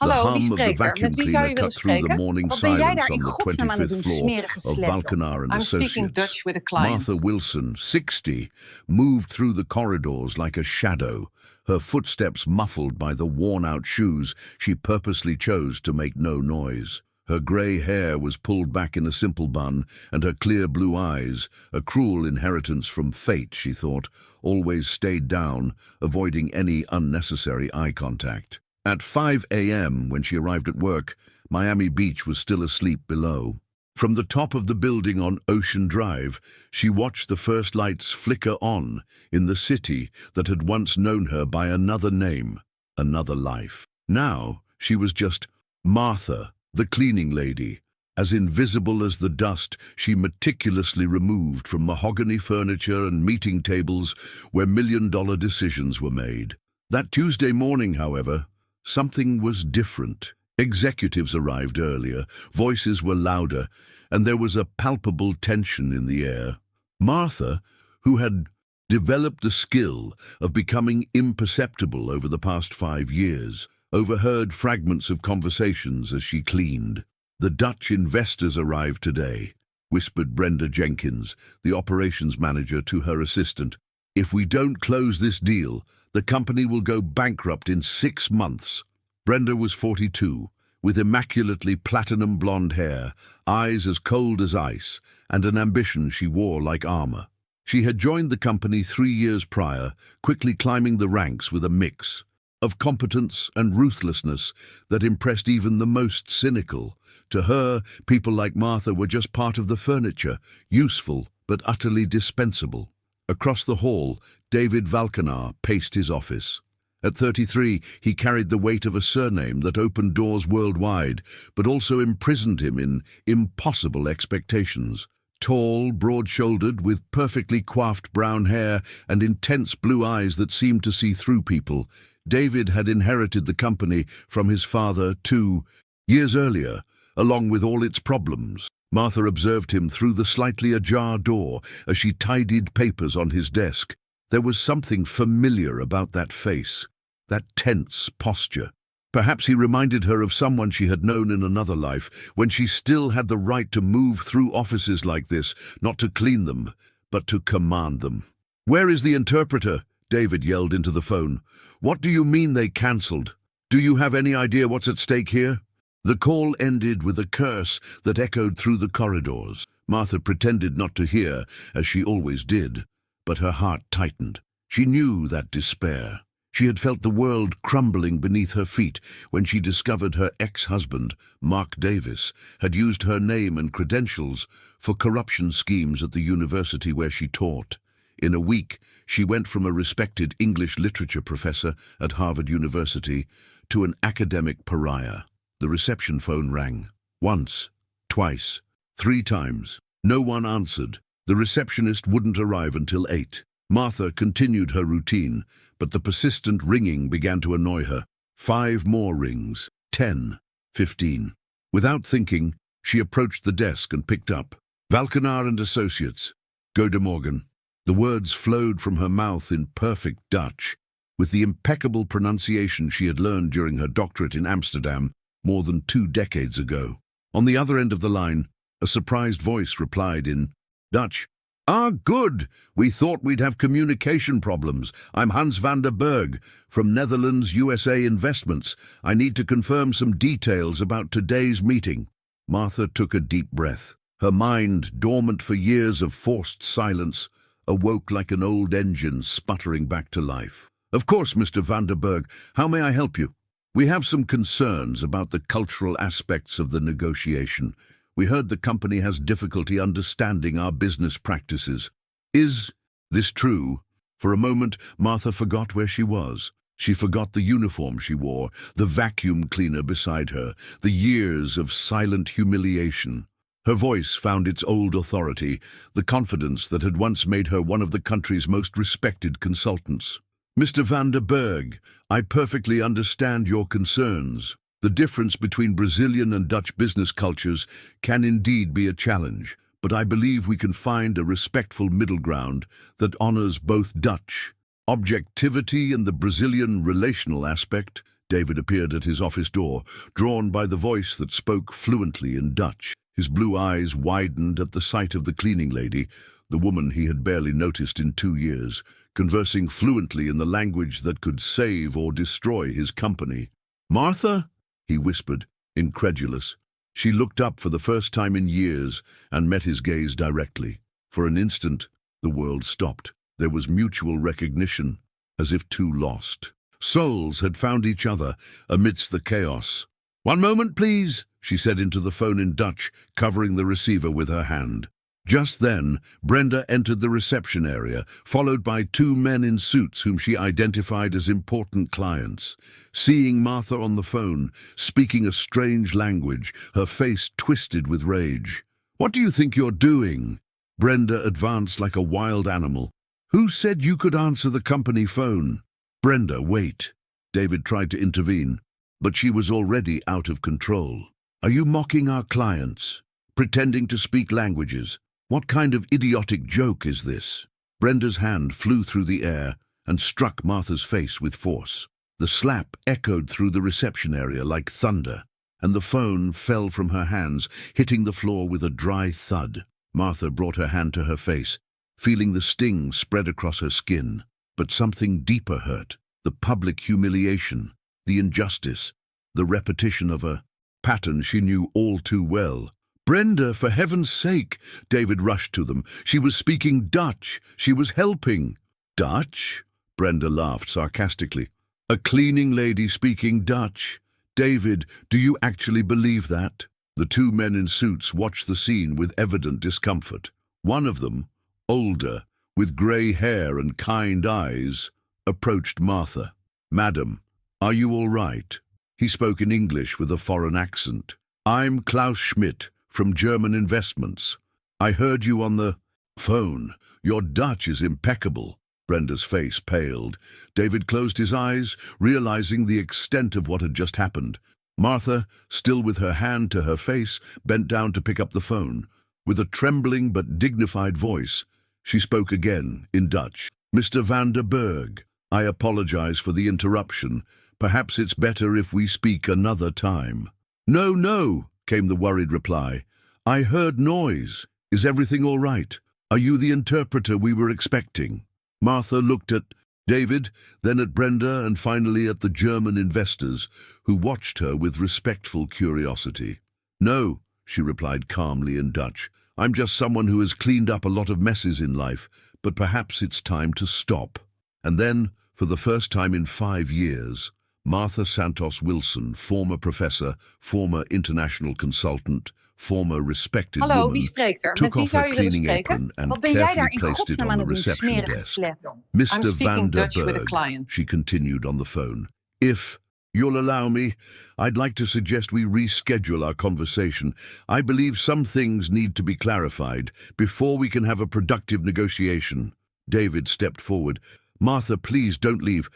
The Hallo, wie hum of the spreekt er? vacuum Met wie zou cleaner je willen cut through the spreken? morning Wat ben jij silence daar in on the godsnaam aan het 25th doen, floor smerige of slet? Valkenaar and I'm speaking Associates. Dutch with a client. Martha Wilson, 60, moved through the corridors like a shadow, her footsteps muffled by the worn-out shoes she purposely chose to make no noise. Her grey hair was pulled back in a simple bun, and her clear blue eyes, a cruel inheritance from fate, she thought, always stayed down, avoiding any unnecessary eye contact. At 5 a.m., when she arrived at work, Miami Beach was still asleep below. From the top of the building on Ocean Drive, she watched the first lights flicker on in the city that had once known her by another name, another life. Now, she was just Martha, the cleaning lady, as invisible as the dust she meticulously removed from mahogany furniture and meeting tables where million-dollar decisions were made. That Tuesday morning, however, something was different. Executives arrived earlier, voices were louder, and there was a palpable tension in the air. Martha, who had developed the skill of becoming imperceptible over the past 5 years, overheard fragments of conversations as she cleaned. "The Dutch investors arrived today," whispered Brenda Jenkins, the operations manager, to her assistant. "If we don't close this deal, the company will go bankrupt in 6 months. Brenda was 42, with immaculately platinum blonde hair, eyes as cold as ice, and an ambition she wore like armor. She had joined the company 3 years prior, quickly climbing the ranks with a mix of competence and ruthlessness that impressed even the most cynical. To her, people like Martha were just part of the furniture, useful but utterly dispensable. Across the hall, David Valkenaar paced his office. At 33, he carried the weight of a surname that opened doors worldwide, but also imprisoned him in impossible expectations. Tall, broad-shouldered, with perfectly coiffed brown hair and intense blue eyes that seemed to see through people, David had inherited the company from his father 2 years earlier, along with all its problems. Martha observed him through the slightly ajar door as she tidied papers on his desk. There was something familiar about that face, that tense posture. Perhaps he reminded her of someone she had known in another life, when she still had the right to move through offices like this, not to clean them, but to command them. "Where is the interpreter?" David yelled into the phone. "What do you mean they cancelled? Do you have any idea what's at stake here?" The call ended with a curse that echoed through the corridors. Martha pretended not to hear, as she always did, but her heart tightened. She knew that despair. She had felt the world crumbling beneath her feet when she discovered her ex-husband, Mark Davis, had used her name and credentials for corruption schemes at the university where she taught. In a week, she went from a respected English literature professor at Harvard University to an academic pariah. The reception phone rang. Once, twice, 3 times. No one answered. The receptionist wouldn't arrive until 8. Martha continued her routine, but the persistent ringing began to annoy her. 5 more rings. 10. 15. Without thinking, she approached the desk and picked up. "Valkenaar and Associates. Goedemorgen." The words flowed from her mouth in perfect Dutch, with the impeccable pronunciation she had learned during her doctorate in Amsterdam more than 2 decades ago. On the other end of the line, a surprised voice replied in Dutch. "Ah, good. We thought we'd have communication problems. I'm Hans van der Berg, from Netherlands USA Investments. I need to confirm some details about today's meeting." Martha took a deep breath. Her mind, dormant for years of forced silence, awoke like an old engine sputtering back to life. "Of course, Mr. van der Berg. How may I help you?" "We have some concerns about the cultural aspects of the negotiation. We heard the company has difficulty understanding our business practices. Is this true?" For a moment, Martha forgot where she was. She forgot the uniform she wore, the vacuum cleaner beside her, the years of silent humiliation. Her voice found its old authority, the confidence that had once made her one of the country's most respected consultants. "Mr. van der Berg, I perfectly understand your concerns. The difference between Brazilian and Dutch business cultures can indeed be a challenge, but I believe we can find a respectful middle ground that honors both Dutch objectivity and the Brazilian relational aspect, David appeared at his office door, drawn by the voice that spoke fluently in Dutch. His blue eyes widened at the sight of the cleaning lady, the woman he had barely noticed in 2 years, conversing fluently in the language that could save or destroy his company. "Martha?" he whispered, incredulous. She looked up for the first time in years and met his gaze directly. For an instant, the world stopped. There was mutual recognition, as if two lost souls had found each other amidst the chaos. "One moment, please," she said into the phone in Dutch, covering the receiver with her hand. Just then, Brenda entered the reception area, followed by 2 men in suits whom she identified as important clients. Seeing Martha on the phone, speaking a strange language, her face twisted with rage. "What do you think you're doing?" Brenda advanced like a wild animal. "Who said you could answer the company phone?" "Brenda, wait." David tried to intervene, but she was already out of control. "Are you mocking our clients? Pretending to speak languages? What kind of idiotic joke is this?" Brenda's hand flew through the air and struck Martha's face with force. The slap echoed through the reception area like thunder, and the phone fell from her hands, hitting the floor with a dry thud. Martha brought her hand to her face, feeling the sting spread across her skin. But something deeper hurt: the public humiliation, the injustice, the repetition of a pattern she knew all too well. "Brenda, for heaven's sake!" David rushed to them. "She was speaking Dutch. She was helping." "Dutch?" Brenda laughed sarcastically. "A cleaning lady speaking Dutch? David, do you actually believe that?" The 2 men in suits watched the scene with evident discomfort. One of them, older, with grey hair and kind eyes, approached Martha. "Madam, are you all right?" He spoke in English with a foreign accent. "I'm Klaus Schmidt, from German Investments. I heard you on the phone. Your Dutch is impeccable." Brenda's face paled. David closed his eyes, realizing the extent of what had just happened. Martha, still with her hand to her face, bent down to pick up the phone. With a trembling but dignified voice, she spoke again in Dutch. "Mr. van der Berg, I apologize for the interruption. Perhaps it's better if we speak another time." "No, no," came the worried reply. "I heard noise. Is everything all right? Are you the interpreter we were expecting?" Martha looked at David, then at Brenda, and finally at the German investors, who watched her with respectful curiosity. "No," she replied calmly in Dutch. "I'm just someone who has cleaned up a lot of messes in life, but perhaps it's time to stop." And then, for the first time in 5 years, Martha Santos Wilson, former professor, former international consultant, former respected Hallo, woman, wie spreekt er? took Met wie off her zou je willen cleaning spreken? apron and Wat ben jij carefully daar in placed it godsnaam on aan the het doen, reception smerige desk. slet? I'm "Mr. speaking van der Dutch with a Berg," client. she continued on the phone, "if you'll allow me, I'd like to suggest we reschedule our conversation. I believe some things need to be clarified before we can have a productive negotiation." David stepped forward. "Martha, please don't leave.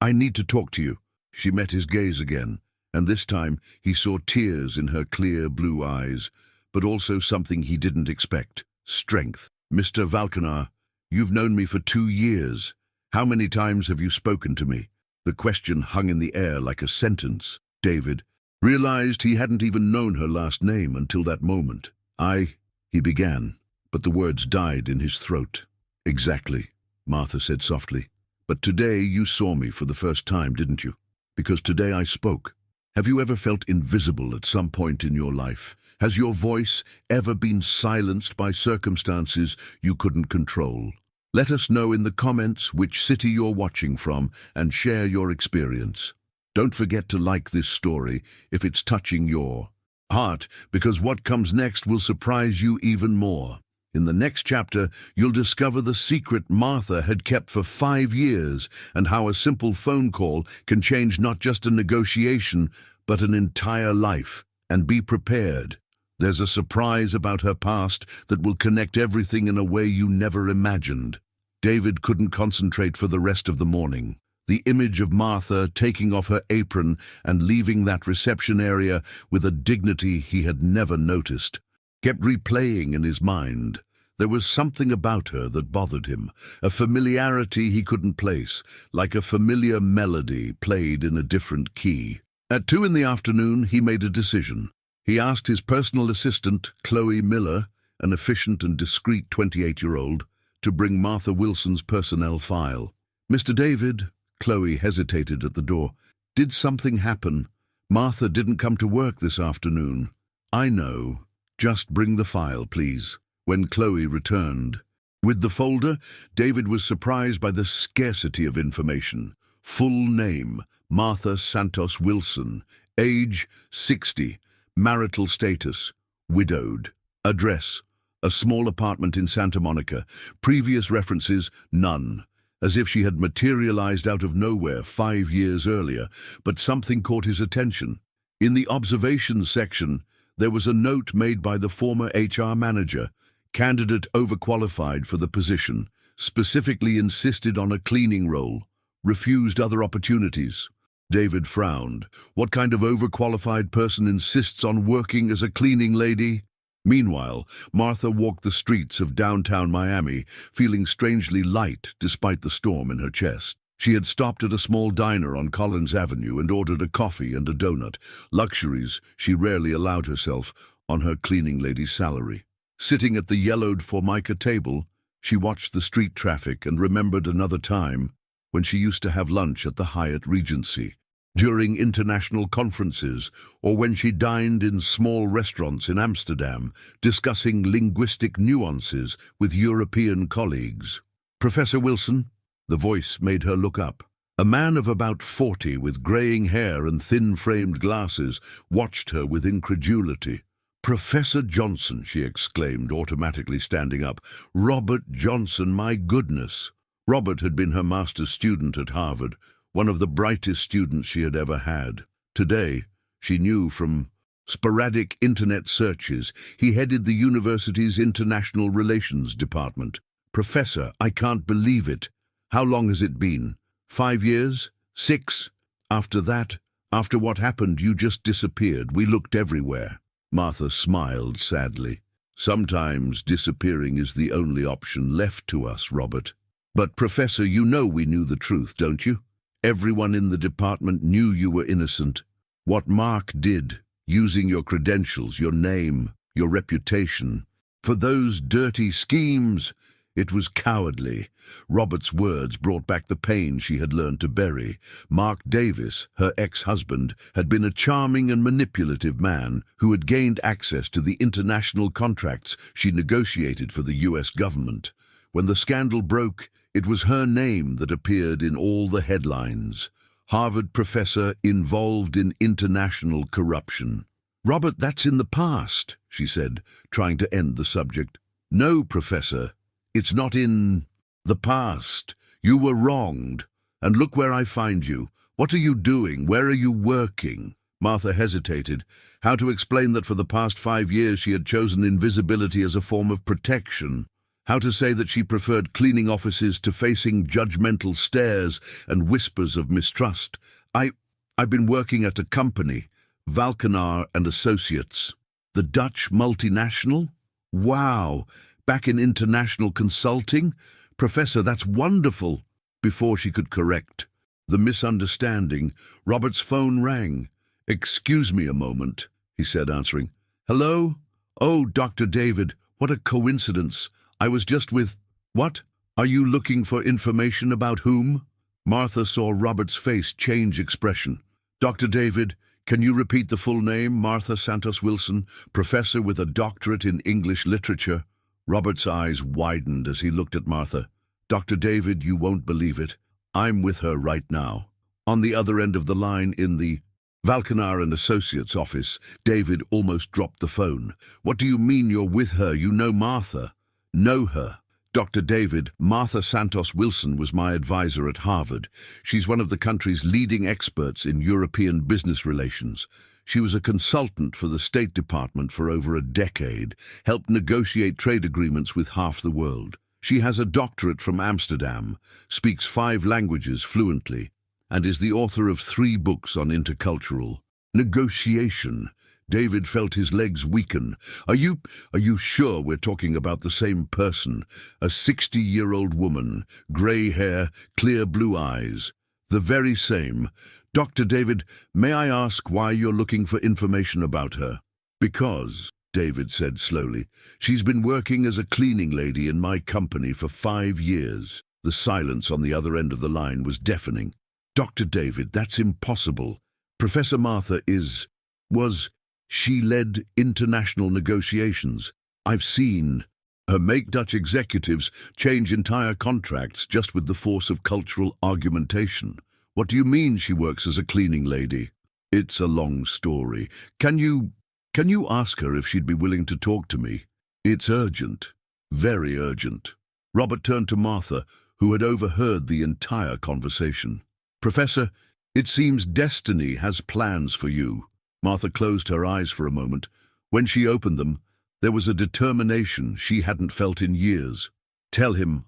I need to talk to you." She met his gaze again, and this time he saw tears in her clear blue eyes, but also something he didn't expect: strength. "Mr. Valkenaar, you've known me for 2 years. How many times have you spoken to me?" The question hung in the air like a sentence. David realized he hadn't even known her last name until that moment. He began, but the words died in his throat. "Exactly," Martha said softly. "But today you saw me for the first time, didn't you? Because today I spoke. Have you ever felt invisible at some point in your life? Has your voice ever been silenced by circumstances you couldn't control? Let us know in the comments which city you're watching from and share your experience. Don't forget to like this story if it's touching your heart, because what comes next will surprise you even more. In the next chapter, you'll discover the secret Martha had kept for 5 years and how a simple phone call can change not just a negotiation, but an entire life. And be prepared. There's a surprise about her past that will connect everything in a way you never imagined. David couldn't concentrate for the rest of the morning. The image of Martha taking off her apron and leaving that reception area with a dignity he had never noticed kept replaying in his mind. There was something about her that bothered him, a familiarity he couldn't place, like a familiar melody played in a different key. At 2 in the afternoon, he made a decision. He asked his personal assistant, Chloe Miller, an efficient and discreet 28-year-old, to bring Martha Wilson's personnel file. "Mr. David," Chloe hesitated at the door. "Did something happen? Martha didn't come to work this afternoon." "I know. Just bring the file, please." When Chloe returned with the folder, David was surprised by the scarcity of information. Full name, Martha Santos Wilson. Age, 60. Marital status, widowed. Address, a small apartment in Santa Monica. Previous references, none. As if she had materialized out of nowhere 5 years earlier, but something caught his attention. In the observations section, there was a note made by the former HR manager. Candidate overqualified for the position, specifically insisted on a cleaning role, refused other opportunities. David frowned. What kind of overqualified person insists on working as a cleaning lady? Meanwhile, Martha walked the streets of downtown Miami, feeling strangely light despite the storm in her chest. She had stopped at a small diner on Collins Avenue and ordered a coffee and a donut, luxuries she rarely allowed herself on her cleaning lady's salary. Sitting at the yellowed Formica table, she watched the street traffic and remembered another time when she used to have lunch at the Hyatt Regency, during international conferences, or when she dined in small restaurants in Amsterdam, discussing linguistic nuances with European colleagues. "Professor Wilson?" The voice made her look up. A man of about 40 with graying hair and thin-framed glasses watched her with incredulity. "Professor Johnson," she exclaimed, automatically standing up. "Robert Johnson, my goodness." Robert had been her master's student at Harvard, one of the brightest students she had ever had. Today, she knew from sporadic internet searches, he headed the university's International Relations Department. "Professor, I can't believe it. How long has it been? 5 years? 6? After that, after what happened, you just disappeared. We looked everywhere." Martha smiled sadly. "Sometimes disappearing is the only option left to us, Robert. But, Professor, you know we knew the truth, don't you? Everyone in the department knew you were innocent. What Mark did, using your credentials, your name, your reputation, for those dirty schemes, it was cowardly." Robert's words brought back the pain she had learned to bury. Mark Davis, her ex-husband, had been a charming and manipulative man who had gained access to the international contracts she negotiated for the U.S. government. When the scandal broke, it was her name that appeared in all the headlines. Harvard professor involved in international corruption. "Robert, that's in the past," she said, trying to end the subject. "No, Professor. It's not in the past. You were wronged. And look where I find you. What are you doing? Where are you working?" Martha hesitated. How to explain that for the past 5 years she had chosen invisibility as a form of protection? How to say that she preferred cleaning offices to facing judgmental stares and whispers of mistrust? I've been working at a company, Valkenaar and Associates. The Dutch multinational? Wow! Back in international consulting? Professor, that's wonderful. Before she could correct the misunderstanding, Robert's phone rang. "Excuse me a moment," he said, answering. "Hello? Oh, Dr. David, what a coincidence. I was just with—" "What? Are you looking for information about whom?" Martha saw Robert's face change expression. "Dr. David, can you repeat the full name? Martha Santos Wilson, professor with a doctorate in English literature." Robert's eyes widened as he looked at Martha. "Dr. David, you won't believe it. I'm with her right now." On the other end of the line in the Valkenaar and Associates office, David almost dropped the phone. "What do you mean you're with her? You know Martha." "Know her. Dr. David, Martha Santos Wilson was my advisor at Harvard. She's one of the country's leading experts in European business relations. She was a consultant for the State Department for over a decade, helped negotiate trade agreements with half the world. She has a doctorate from Amsterdam, speaks 5 languages fluently, and is the author of 3 books on intercultural negotiation." David felt his legs weaken. Are you sure we're talking about the same person? A 60-year-old woman, grey hair, clear blue eyes. The very same. Dr. David, may I ask why you're looking for information about her? Because, David said slowly, she's been working as a cleaning lady in my company for 5 years. The silence on the other end of the line was deafening. Dr. David, that's impossible. Professor Martha she led international negotiations. I've seen her make Dutch executives change entire contracts just with the force of cultural argumentation. What do you mean she works as a cleaning lady? It's a long story. Can you ask her if she'd be willing to talk to me? It's urgent. Very urgent. Robert turned to Martha, who had overheard the entire conversation. Professor, it seems destiny has plans for you. Martha closed her eyes for a moment. When she opened them, there was a determination she hadn't felt in years. Tell him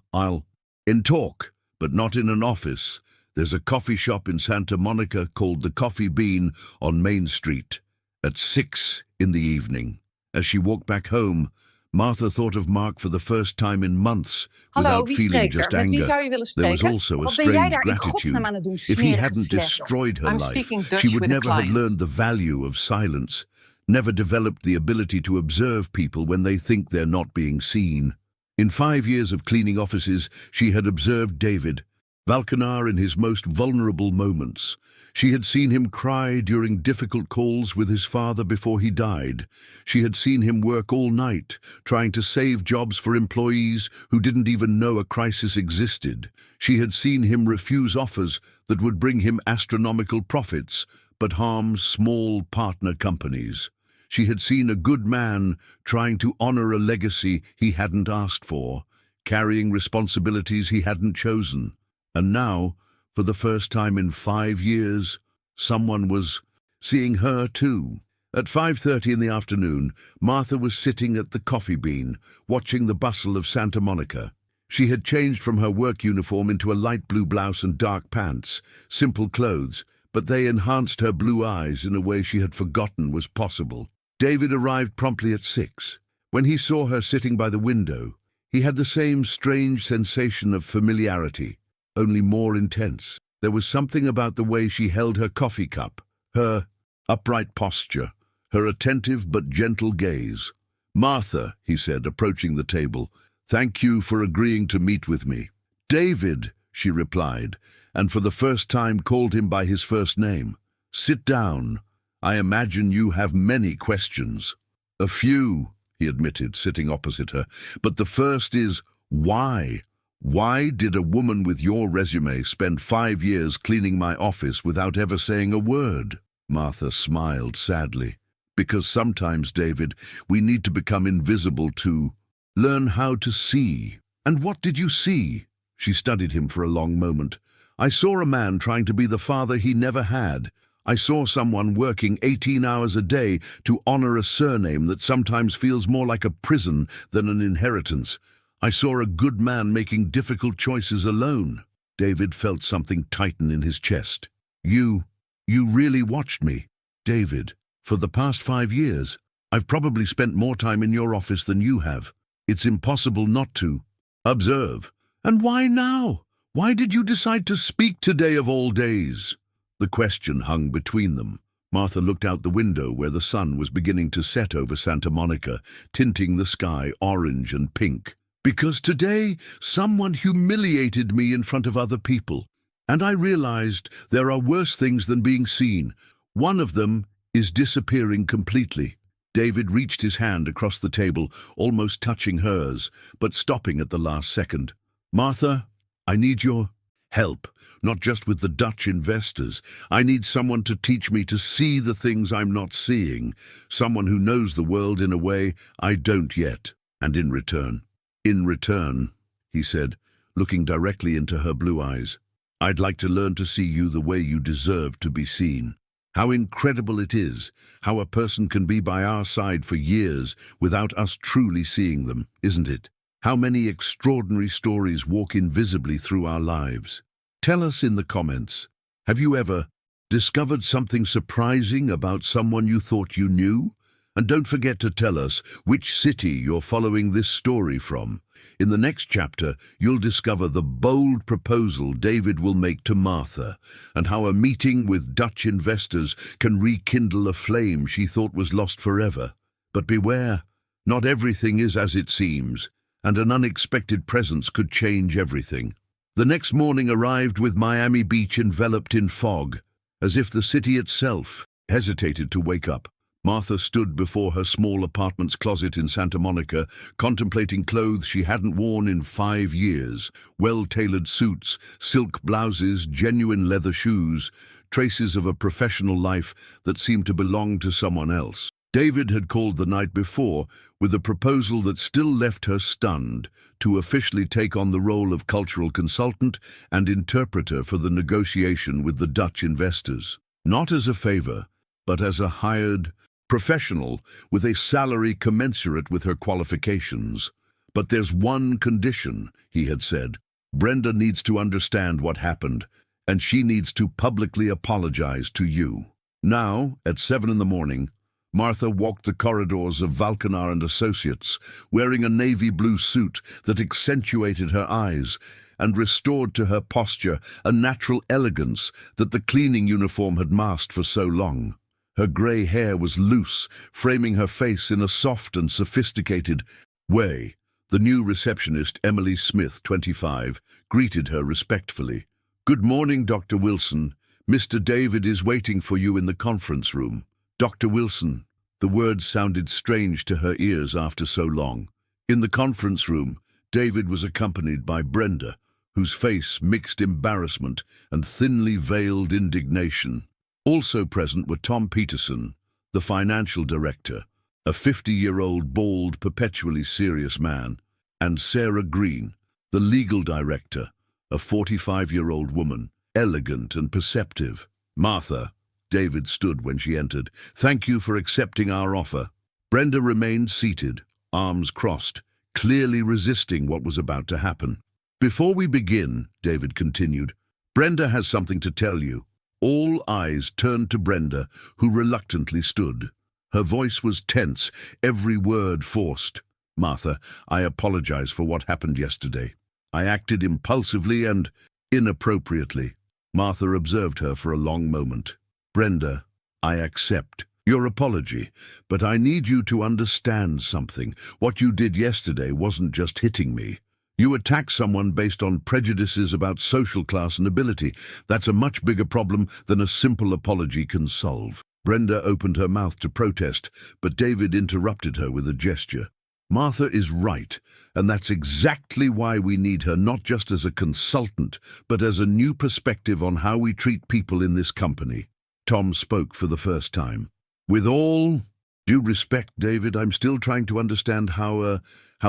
in talk, but not in an office. There's a coffee shop in Santa Monica called the Coffee Bean on Main Street at 6 in the evening. As she walked back home, Martha thought of Mark for the first time in months, Hallo, without wie feeling spreekt er? just Met wie anger. zou je willen There was spreken? also a Wat ben jij strange daar in gratitude. godsnaam aan het doen, If he smerige hadn't slet? destroyed her I'm life, speaking she Dutch would with a never have client. learned the value of silence, never developed the ability to observe people when they think they're not being seen. In 5 years of cleaning offices, she had observed David, Valkanar in his most vulnerable moments. She had seen him cry during difficult calls with his father before he died. She had seen him work all night, trying to save jobs for employees who didn't even know a crisis existed. She had seen him refuse offers that would bring him astronomical profits, but harm small partner companies. She had seen a good man trying to honor a legacy he hadn't asked for, carrying responsibilities he hadn't chosen. And now, for the first time in 5 years, someone was seeing her too. At 5:30 in the afternoon, Martha was sitting at the Coffee Bean, watching the bustle of Santa Monica. She had changed from her work uniform into a light blue blouse and dark pants, simple clothes, but they enhanced her blue eyes in a way she had forgotten was possible. David arrived promptly at 6. When he saw her sitting by the window, he had the same strange sensation of familiarity, only more intense. There was something about the way she held her coffee cup, her upright posture, her attentive but gentle gaze. "Martha," he said, approaching the table, "thank you for agreeing to meet with me." "David," she replied, and for the first time called him by his first name. "Sit down. I imagine you have many questions." "A few," he admitted, sitting opposite her. "But the first is, why? Why did a woman with your resume spend 5 years cleaning my office without ever saying a word?" Martha smiled sadly. "Because sometimes, David, we need to become invisible to learn how to see." "And what did you see?" She studied him for a long moment. "I saw a man trying to be the father he never had. I saw someone working 18 hours a day to honor a surname that sometimes feels more like a prison than an inheritance. I saw a good man making difficult choices alone." David felt something tighten in his chest. You really watched me, David. For the past 5 years, I've probably spent more time in your office than you have. It's impossible not to observe. And why now? Why did you decide to speak today of all days?" The question hung between them. Martha looked out the window where the sun was beginning to set over Santa Monica, tinting the sky orange and pink. "Because today someone humiliated me in front of other people, and I realized there are worse things than being seen. One of them is disappearing completely." David reached his hand across the table, almost touching hers, but stopping at the last second. "Martha, I need your help, not just with the Dutch investors. I need someone to teach me to see the things I'm not seeing, someone who knows the world in a way I don't yet. And in return, he said, looking directly into her blue eyes, I'd like to learn to see you the way you deserve to be seen. How incredible it is, how a person can be by our side for years without us truly seeing them, isn't it? How many extraordinary stories walk invisibly through our lives. Tell us in the comments, have you ever Discovered something surprising about someone you thought you knew? And don't forget to tell us which city you're following this story from. In the next chapter, you'll discover the bold proposal David will make to Martha, and how a meeting with Dutch investors can rekindle a flame she thought was lost forever. But beware, not everything is as it seems, and an unexpected presence could change everything. The next morning arrived with Miami Beach enveloped in fog, as if the city itself hesitated to wake up. Martha stood before her small apartment's closet in Santa Monica, contemplating clothes she hadn't worn in 5 years. Well-tailored suits, silk blouses, genuine leather shoes, traces of a professional life that seemed to belong to someone else. David had called the night before with a proposal that still left her stunned, to officially take on the role of cultural consultant and interpreter for the negotiation with the Dutch investors. Not as a favor, but as a hired professional with a salary commensurate with her qualifications. But there's one condition, he had said. Brenda needs to understand what happened, and she needs to publicly apologize to you. Now, at 7 in the morning, Martha walked the corridors of Valkenaar and Associates, wearing a navy blue suit that accentuated her eyes and restored to her posture a natural elegance that the cleaning uniform had masked for so long. Her grey hair was loose, framing her face in a soft and sophisticated way. The new receptionist, Emily Smith, 25, greeted her respectfully. "Good morning, Dr. Wilson. Mr. David is waiting for you in the conference room." Dr. Wilson. The words sounded strange to her ears after so long. In the conference room, David was accompanied by Brenda, whose face mixed embarrassment and thinly veiled indignation. Also present were Tom Peterson, the financial director, a 50-year-old, bald, perpetually serious man, and Sarah Green, the legal director, a 45-year-old woman, elegant and perceptive. "Martha," David stood when she entered, "thank you for accepting our offer." Brenda remained seated, arms crossed, clearly resisting what was about to happen. "Before we begin," David continued, "Brenda has something to tell you." All eyes turned to Brenda, who reluctantly stood. Her voice was tense, every word forced. "Martha, I apologize for what happened yesterday. I acted impulsively and inappropriately." Martha observed her for a long moment. "Brenda, I accept your apology, but I need you to understand something. What you did yesterday wasn't just hitting me. You attacked someone based on prejudices about social class and ability. That's a much bigger problem than a simple apology can solve." Brenda opened her mouth to protest, but David interrupted her with a gesture. "Martha is right, and that's exactly why we need her, not just as a consultant, but as a new perspective on how we treat people in this company." Tom spoke for the first time. "With all due respect, David, I'm still trying to understand how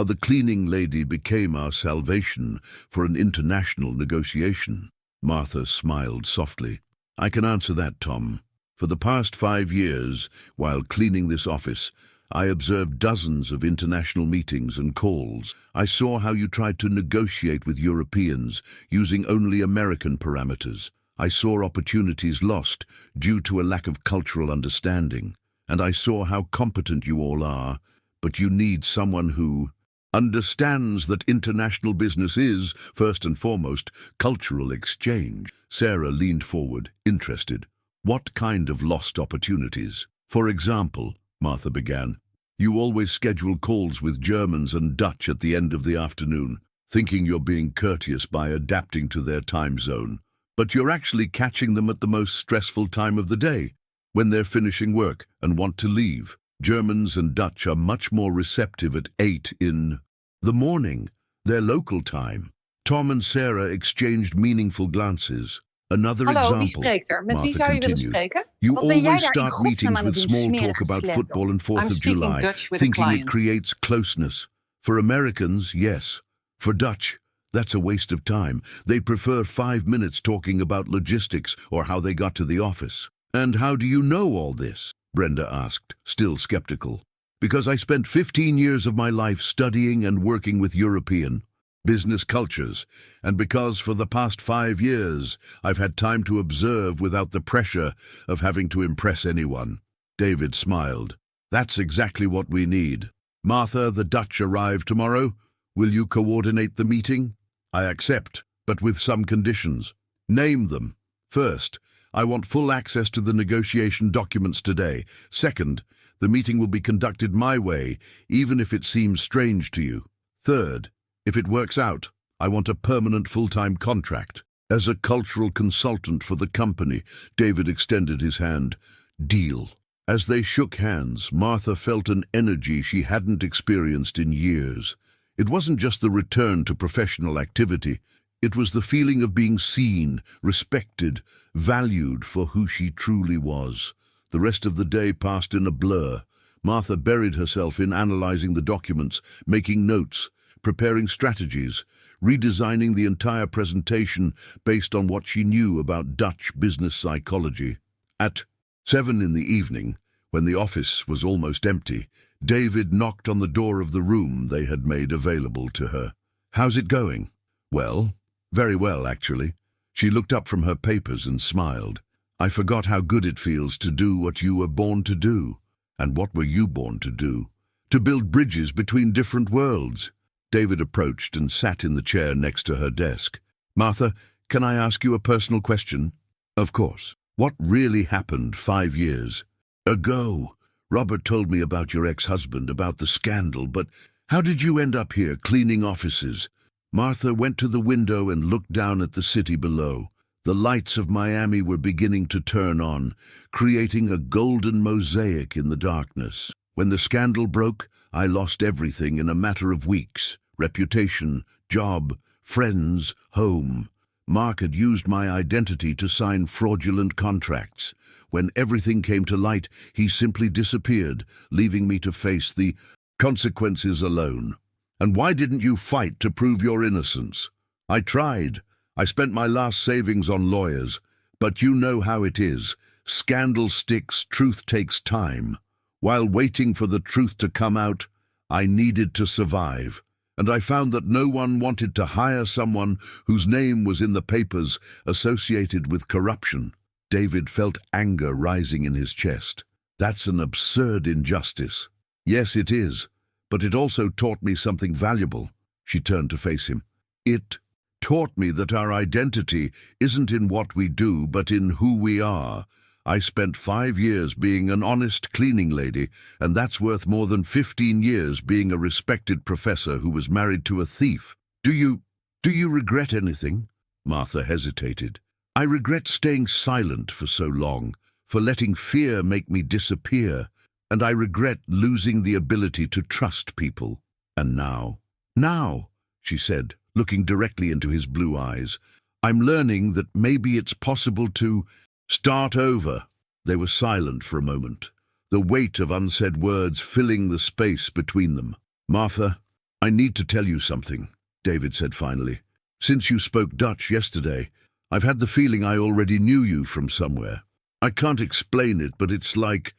the cleaning lady became our salvation for an international negotiation." Martha smiled softly. "I can answer that, Tom. For the past 5 years, while cleaning this office, I observed dozens of international meetings and calls. I saw how you tried to negotiate with Europeans using only American parameters. I saw opportunities lost due to a lack of cultural understanding. And I saw how competent you all are, but you need someone who understands that international business is, first and foremost, cultural exchange." Sarah leaned forward, interested. "What kind of lost opportunities?" "For example," Martha began, "you always schedule calls with Germans and Dutch at the end of the afternoon, thinking you're being courteous by adapting to their time zone. But you're actually catching them at the most stressful time of the day, when they're finishing work and want to leave. Germans and Dutch are much more receptive at 8 in the morning, their local time." Tom and Sarah exchanged meaningful glances. "Another Hallo, wie example," spreekt er? Met wie Martha zou je willen continued. spreken? "You Wat ben jij always daar in start godsnaam meetings aan with het doen, small talk smerige about slet? football and 4th I'm of speaking July, Dutch with a thinking it client. creates closeness. For Americans, yes. For Dutch, that's a waste of time. They prefer 5 minutes talking about logistics or how they got to the office." "And how do you know all this?" Brenda asked, still skeptical. "Because I spent 15 years of my life studying and working with European business cultures, and because for the past 5 years I've had time to observe without the pressure of having to impress anyone. David smiled. That's exactly what we need. Martha, the Dutch arrive tomorrow. Will you coordinate the meeting? I accept, but with some conditions. Name them. First, I want full access to the negotiation documents today. Second, the meeting will be conducted my way, even if it seems strange to you. Third, if it works out, I want a permanent full-time contract. As a cultural consultant for the company, David extended his hand. Deal. As they shook hands, Martha felt an energy she hadn't experienced in years. It wasn't just the return to professional activity. It was the feeling of being seen, respected, valued for who she truly was. The rest of the day passed in a blur. Martha buried herself in analyzing the documents, making notes, preparing strategies, redesigning the entire presentation based on what she knew about Dutch business psychology. At 7 in the evening, when the office was almost empty, David knocked on the door of the room they had made available to her. How's it going? Well, very well, actually. She looked up from her papers and smiled. I forgot how good it feels to do what you were born to do. And what were you born to do? To build bridges between different worlds. David approached and sat in the chair next to her desk. Martha, can I ask you a personal question? Of course. What really happened 5 years ago? Robert told me about your ex-husband, about the scandal, but how did you end up here cleaning offices? Martha went to the window and looked down at the city below. The lights of Miami were beginning to turn on, creating a golden mosaic in the darkness. When the scandal broke, I lost everything in a matter of weeks. Reputation, job, friends, home. Mark had used my identity to sign fraudulent contracts. When everything came to light, he simply disappeared, leaving me to face the consequences alone. And why didn't you fight to prove your innocence? I tried. I spent my last savings on lawyers. But you know how it is. Scandal sticks, truth takes time. While waiting for the truth to come out, I needed to survive. And I found that no one wanted to hire someone whose name was in the papers associated with corruption. David felt anger rising in his chest. That's an absurd injustice. Yes, it is. But it also taught me something valuable. She turned to face him. It taught me that our identity isn't in what we do, but in who we are. I spent 5 years being an honest cleaning lady, and that's worth more than 15 years being a respected professor who was married to a thief. Do you regret anything? Martha hesitated. I regret staying silent for so long, for letting fear make me disappear, and I regret losing the ability to trust people. And now, she said, looking directly into his blue eyes, I'm learning that maybe it's possible to start over. They were silent for a moment, the weight of unsaid words filling the space between them. Martha, I need to tell you something, David said finally. Since you spoke Dutch yesterday, I've had the feeling I already knew you from somewhere. I can't explain it, but it's like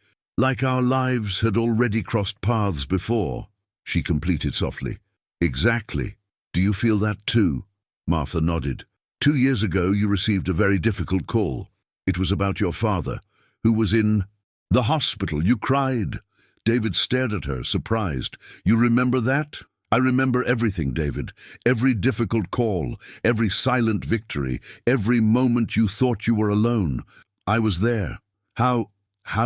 our lives had already crossed paths before, she completed softly. Exactly. Do you feel that too? Martha nodded. 2 years ago, you received a very difficult call. It was about your father, who was in the hospital. You cried. David stared at her, surprised. You remember that? I remember everything, David. Every difficult call, every silent victory, every moment you thought you were alone. I was there. How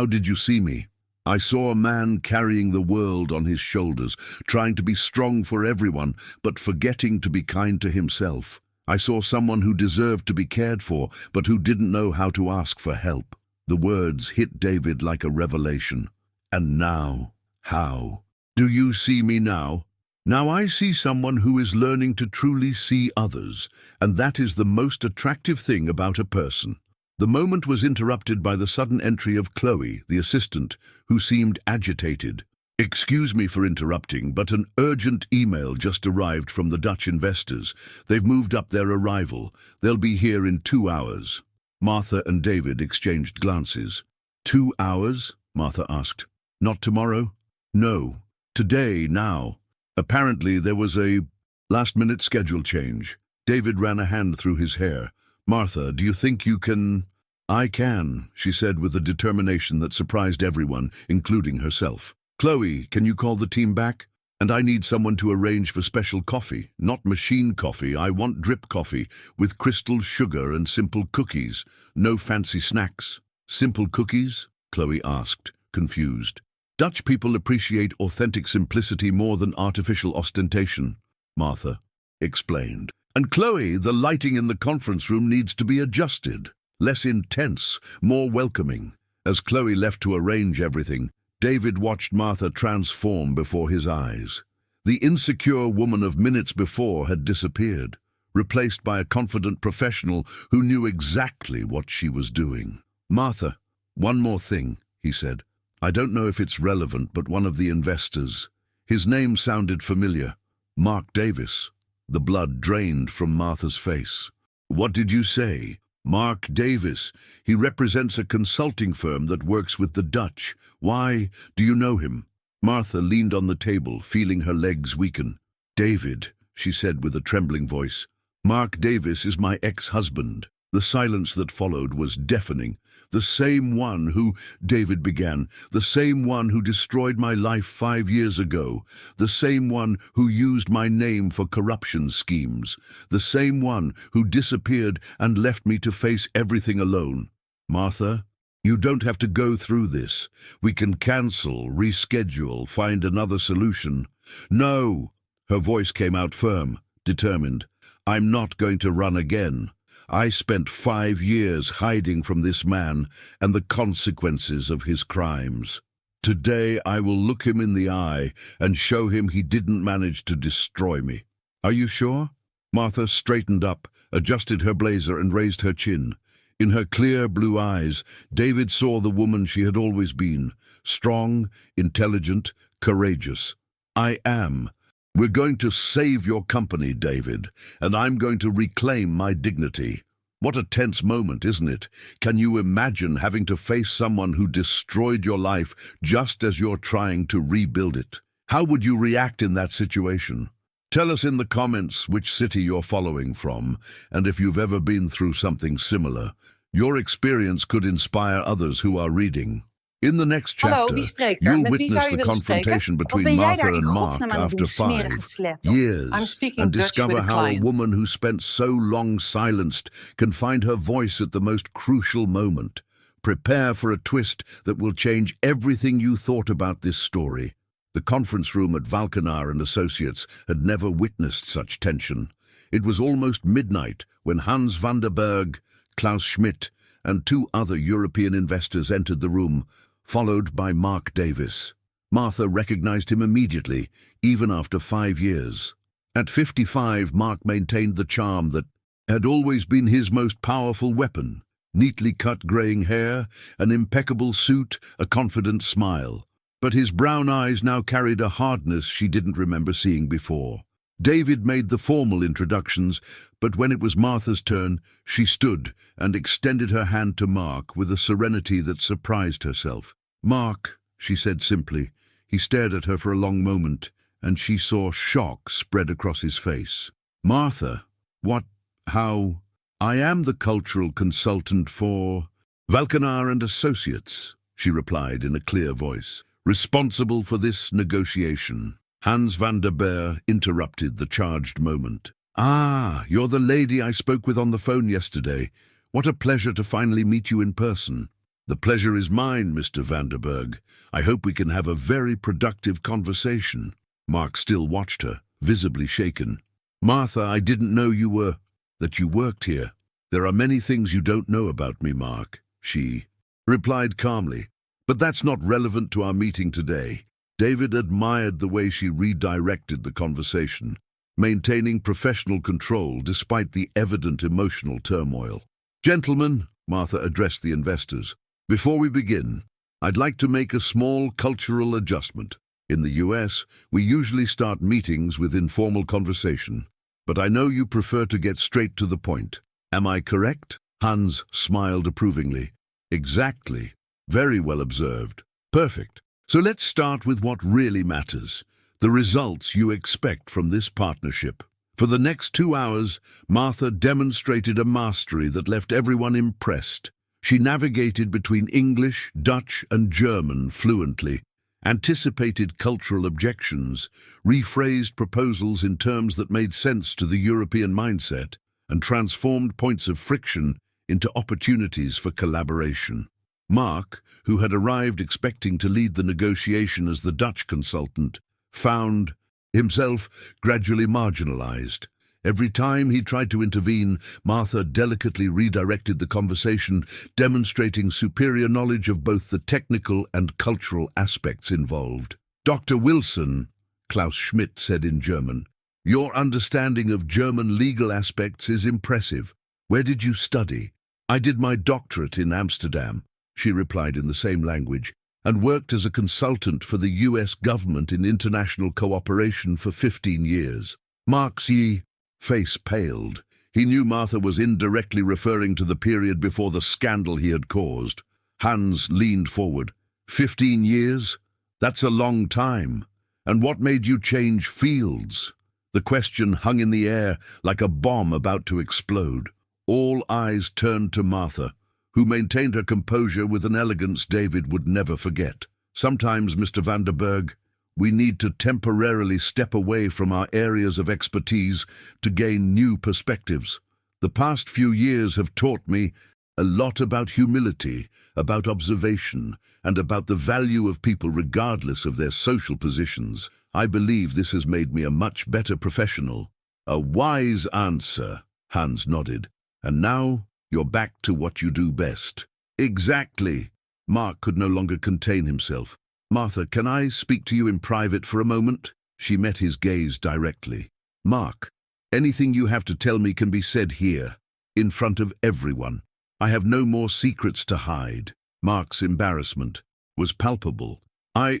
did you see me? I saw a man carrying the world on his shoulders, trying to be strong for everyone, but forgetting to be kind to himself. I saw someone who deserved to be cared for, but who didn't know how to ask for help. The words hit David like a revelation. And now, how? Do you see me now? Now I see someone who is learning to truly see others, and that is the most attractive thing about a person. The moment was interrupted by the sudden entry of Chloe, the assistant, who seemed agitated. Excuse me for interrupting, but an urgent email just arrived from the Dutch investors. They've moved up their arrival. They'll be here in 2 hours. Martha and David exchanged glances. 2 hours? Martha asked. Not tomorrow? No. Today, now. Apparently there was a Last-minute schedule change. David ran a hand through his hair. Martha, do you think you can? I can, she said with a determination that surprised everyone, including herself. Chloe, can you call the team back? And I need someone to arrange for special coffee. Not machine coffee, I want drip coffee, with crystal sugar and simple cookies. No fancy snacks. Simple cookies? Chloe asked, confused. Dutch people appreciate authentic simplicity more than artificial ostentation, Martha explained. And Chloe, the lighting in the conference room needs to be adjusted. Less intense, more welcoming. As Chloe left to arrange everything, David watched Martha transform before his eyes. The insecure woman of minutes before had disappeared, replaced by a confident professional who knew exactly what she was doing. Martha, one more thing, he said. I don't know if it's relevant, but one of the investors. His name sounded familiar. Mark Davis. The blood drained from Martha's face. What did you say? Mark Davis. He represents a consulting firm that works with the Dutch. Why? Do you know him? Martha leaned on the table, feeling her legs weaken. David, she said with a trembling voice. Mark Davis is my ex-husband. The silence that followed was deafening. The same one who, David began, the same one who destroyed my life 5 years ago, the same one who used my name for corruption schemes, the same one who disappeared and left me to face everything alone. Martha, you don't have to go through this. We can cancel, reschedule, find another solution. No, her voice came out firm, determined. I'm not going to run again. I spent 5 years hiding from this man and the consequences of his crimes. Today I will look him in the eye and show him he didn't manage to destroy me. Are you sure? Martha straightened up, adjusted her blazer and raised her chin. In her clear blue eyes, David saw the woman she had always been, strong, intelligent, courageous. I am. We're going to save your company, David, and I'm going to reclaim my dignity. What a tense moment, isn't it? Can you imagine having to face someone who destroyed your life just as you're trying to rebuild it? How would you react in that situation? Tell us in the comments which city you're following from, and if you've ever been through something similar. Your experience could inspire others who are reading. In the next chapter, you'll witness the confrontation between Martha and Mark after 5 years and discover how a woman who spent so long silenced can find her voice at the most crucial moment. Prepare for a twist that will change everything you thought about this story. The conference room at Valkenaar and Associates had never witnessed such tension. It was almost midnight when Hans van der Berg, Klaus Schmidt, and 2 other European investors entered the room, followed by Mark Davis. Martha recognized him immediately, even after 5 years. At 55, Mark maintained the charm that had always been his most powerful weapon. Neatly cut graying hair, an impeccable suit, a confident smile. But his brown eyes now carried a hardness she didn't remember seeing before. David made the formal introductions, but when it was Martha's turn, she stood and extended her hand to Mark with a serenity that surprised herself. Mark, she said simply. He stared at her for a long moment, and she saw shock spread across his face. Martha, what, how? I am the cultural consultant for Valkenaar and Associates, she replied in a clear voice, responsible for this negotiation. Hans van der Berg interrupted the charged moment. Ah, you're the lady I spoke with on the phone yesterday. What a pleasure to finally meet you in person. The pleasure is mine, Mr. van der Berg. I hope we can have a very productive conversation. Mark still watched her, visibly shaken. Martha, I didn't know that you worked here. There are many things you don't know about me, Mark, she replied calmly. But that's not relevant to our meeting today. David admired the way she redirected the conversation, maintaining professional control despite the evident emotional turmoil. Gentlemen, Martha addressed the investors, before we begin, I'd like to make a small cultural adjustment. In the US, we usually start meetings with informal conversation, but I know you prefer to get straight to the point. Am I correct? Hans smiled approvingly. Exactly. Very well observed. Perfect. So let's start with what really matters, the results you expect from this partnership. For the next 2 hours, Martha demonstrated a mastery that left everyone impressed. She navigated between English, Dutch, and German fluently, anticipated cultural objections, rephrased proposals in terms that made sense to the European mindset, and transformed points of friction into opportunities for collaboration. Mark, who had arrived expecting to lead the negotiation as the Dutch consultant, found himself gradually marginalized. Every time he tried to intervene, Martha delicately redirected the conversation, demonstrating superior knowledge of both the technical and cultural aspects involved. "Dr. Wilson," Klaus Schmidt said in German, "your understanding of German legal aspects is impressive. Where did you study?" "I did my doctorate in Amsterdam," she replied in the same language, "and worked as a consultant for the US government in international cooperation for 15 years. Mark's face paled. He knew Martha was indirectly referring to the period before the scandal he had caused. Hans leaned forward. 15 years? That's a long time. And what made you change fields? The question hung in the air like a bomb about to explode. All eyes turned to Martha, who maintained her composure with an elegance David would never forget. "Sometimes, Mr. Vanderberg, we need to temporarily step away from our areas of expertise to gain new perspectives. The past few years have taught me a lot about humility, about observation, and about the value of people regardless of their social positions. I believe this has made me a much better professional." "A wise answer," Hans nodded. "And now you're back to what you do best." "Exactly." Mark could no longer contain himself. "Martha, can I speak to you in private for a moment?" She met his gaze directly. "Mark, anything you have to tell me can be said here, in front of everyone. I have no more secrets to hide." Mark's embarrassment was palpable. I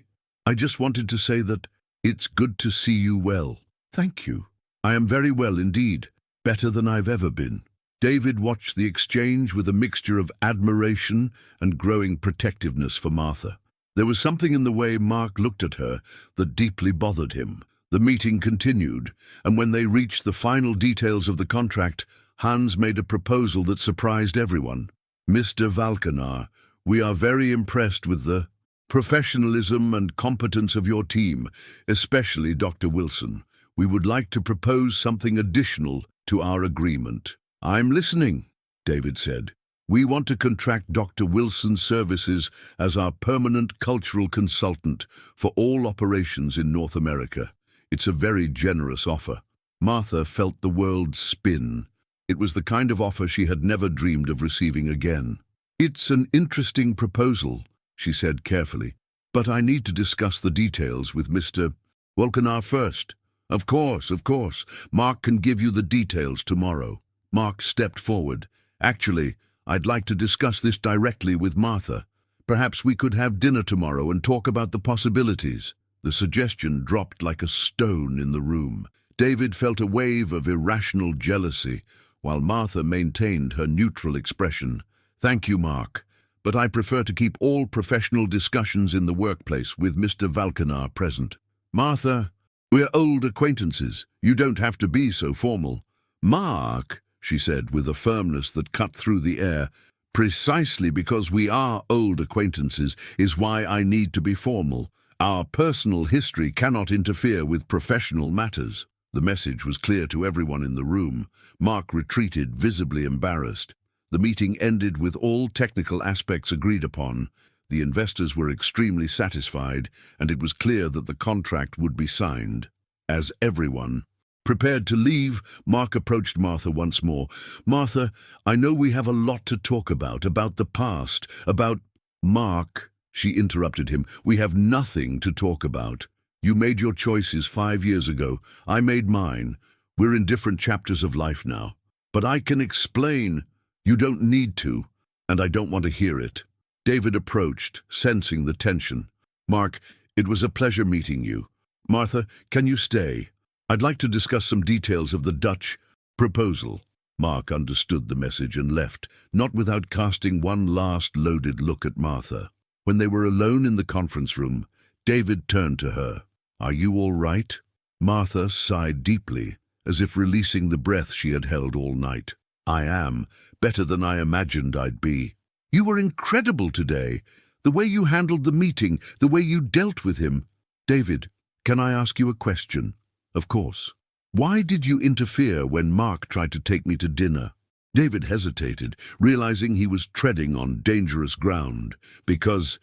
just wanted to say that it's good to see you well." "Thank you. I am very well indeed, better than I've ever been." David watched the exchange with a mixture of admiration and growing protectiveness for Martha. There was something in the way Mark looked at her that deeply bothered him. The meeting continued, and when they reached the final details of the contract, Hans made a proposal that surprised everyone. "Mr. Valkenaar, we are very impressed with the professionalism and competence of your team, especially Dr. Wilson. We would like to propose something additional to our agreement." "I'm listening," David said. "We want to contract Dr. Wilson's services as our permanent cultural consultant for all operations in North America. It's a very generous offer." Martha felt the world spin. It was the kind of offer she had never dreamed of receiving again. "It's an interesting proposal," she said carefully, "but I need to discuss the details with Mr. Valkenaar first." Of course. Mark can give you the details tomorrow." Mark stepped forward. "Actually, I'd like to discuss this directly with Martha. Perhaps we could have dinner tomorrow and talk about the possibilities." The suggestion dropped like a stone in the room. David felt a wave of irrational jealousy, while Martha maintained her neutral expression. "Thank you, Mark, but I prefer to keep all professional discussions in the workplace with Mr. Valkenaar present." "Martha, we're old acquaintances. You don't have to be so formal." "Mark," she said with a firmness that cut through the air, "precisely because we are old acquaintances is why I need to be formal. Our personal history cannot interfere with professional matters." The message was clear to everyone in the room. Mark retreated, visibly embarrassed. The meeting ended with all technical aspects agreed upon. The investors were extremely satisfied, and it was clear that the contract would be signed. As everyone prepared to leave, Mark approached Martha once more. "Martha, I know we have a lot to talk about the past, about—" "Mark," she interrupted him, "we have nothing to talk about. You made your choices 5 years ago. I made mine. We're in different chapters of life now. But I can explain." "You don't need to, and I don't want to hear it." David approached, sensing the tension. "Mark, it was a pleasure meeting you. Martha, can you stay? I'd like to discuss some details of the Dutch proposal." Mark understood the message and left, not without casting one last loaded look at Martha. When they were alone in the conference room, David turned to her. "Are you all right?" Martha sighed deeply as if releasing the breath she had held all night. I am better than I imagined I'd be. You were incredible today. The way you handled the meeting, the way you dealt with him. David, can I ask you a question? Of course. Why did you interfere when Mark tried to take me to dinner? David hesitated, realizing he was treading on dangerous ground. Because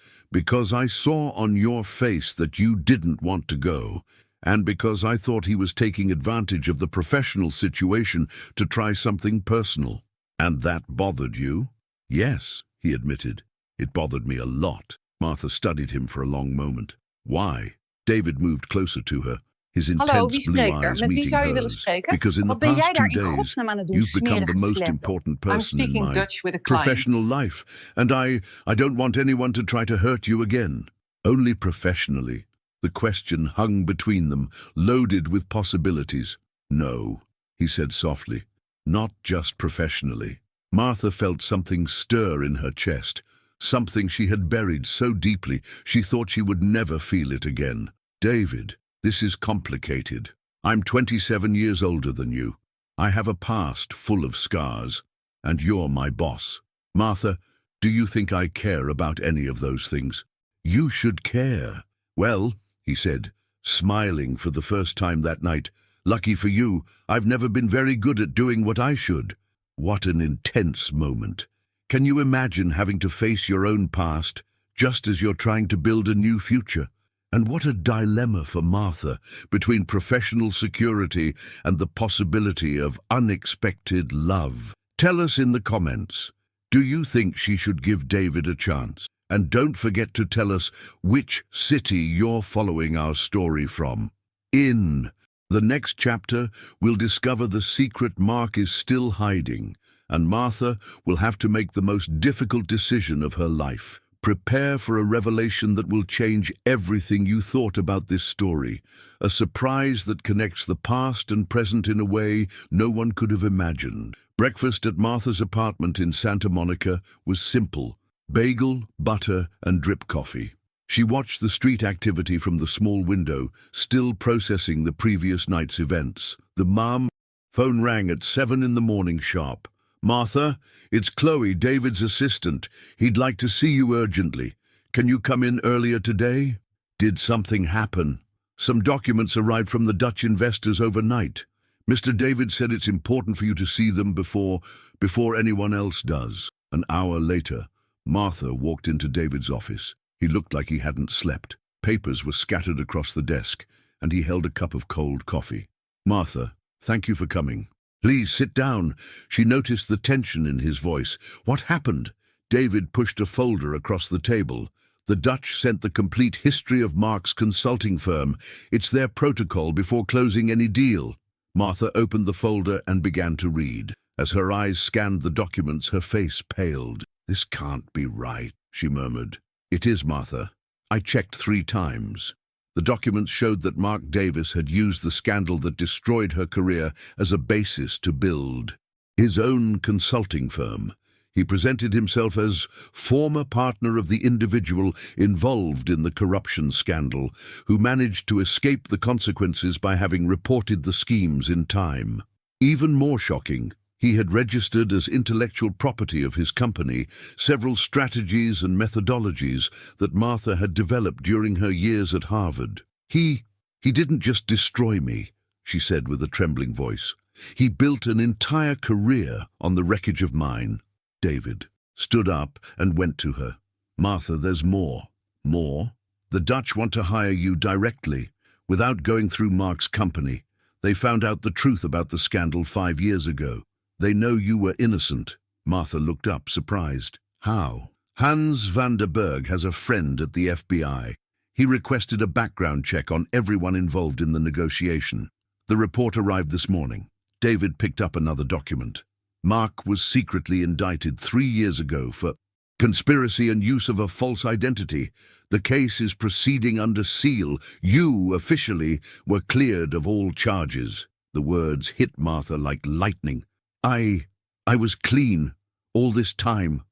I saw on your face that you didn't want to go, and because I thought he was taking advantage of the professional situation to try something personal. And that bothered you? Yes, he admitted. It bothered me a lot. Martha studied him for a long moment. Why? David moved closer to her, his intense blue eyes meeting hers. Because in the past 2 days, you've become the most important person in my professional life, and I don't want anyone to try to hurt you again. Only professionally. The question hung between them, loaded with possibilities. No, he said softly, not just professionally. Martha felt something stir in her chest, something she had buried so deeply she thought she would never feel it again. David, this is complicated. I'm 27 years older than you. I have a past full of scars, and you're my boss. Martha, do you think I care about any of those things? You should care. Well, he said, smiling for the first time that night, lucky for you, I've never been very good at doing what I should. What an intense moment. Can you imagine having to face your own past just as you're trying to build a new future? And what a dilemma for Martha between professional security and the possibility of unexpected love. Tell us in the comments, do you think she should give David a chance? And don't forget to tell us which city you're following our story from. In the next chapter, we'll discover the secret Mark is still hiding, and Martha will have to make the most difficult decision of her life. Prepare for a revelation that will change everything you thought about this story, a surprise that connects the past and present in a way no one could have imagined. Breakfast at Martha's apartment in Santa Monica was simple: bagel, butter, and drip coffee. She watched the street activity from the small window, still processing the previous night's events. The phone rang at 7 in the morning sharp. Martha, it's Chloe, David's assistant. He'd like to see you urgently. Can you come in earlier today? Did something happen? Some documents arrived from the Dutch investors overnight. Mr. David said it's important for you to see them before anyone else does. An hour later, Martha walked into David's office. He looked like he hadn't slept. Papers were scattered across the desk, and he held a cup of cold coffee. Martha, thank you for coming. Please sit down. She noticed the tension in his voice. What happened? David pushed a folder across the table. The Dutch sent the complete history of Mark's consulting firm. It's their protocol before closing any deal. Martha opened the folder and began to read. As her eyes scanned the documents, her face paled. This can't be right, she murmured. It is, Martha. I checked 3 times. The documents showed that Mark Davis had used the scandal that destroyed her career as a basis to build his own consulting firm. He presented himself as former partner of the individual involved in the corruption scandal, who managed to escape the consequences by having reported the schemes in time. Even more shocking, he had registered as intellectual property of his company several strategies and methodologies that Martha had developed during her years at Harvard. He didn't just destroy me, she said with a trembling voice. He built an entire career on the wreckage of mine. David stood up and went to her. Martha, there's more. More? The Dutch want to hire you directly, without going through Mark's company. They found out the truth about the scandal 5 years ago. They know you were innocent. Martha looked up, surprised. How? Hans van der Berg has a friend at the FBI. He requested a background check on everyone involved in the negotiation. The report arrived this morning. David picked up another document. Mark was secretly indicted 3 years ago for conspiracy and use of a false identity. The case is proceeding under seal. You, officially, were cleared of all charges. The words hit Martha like lightning. I was clean. All this time.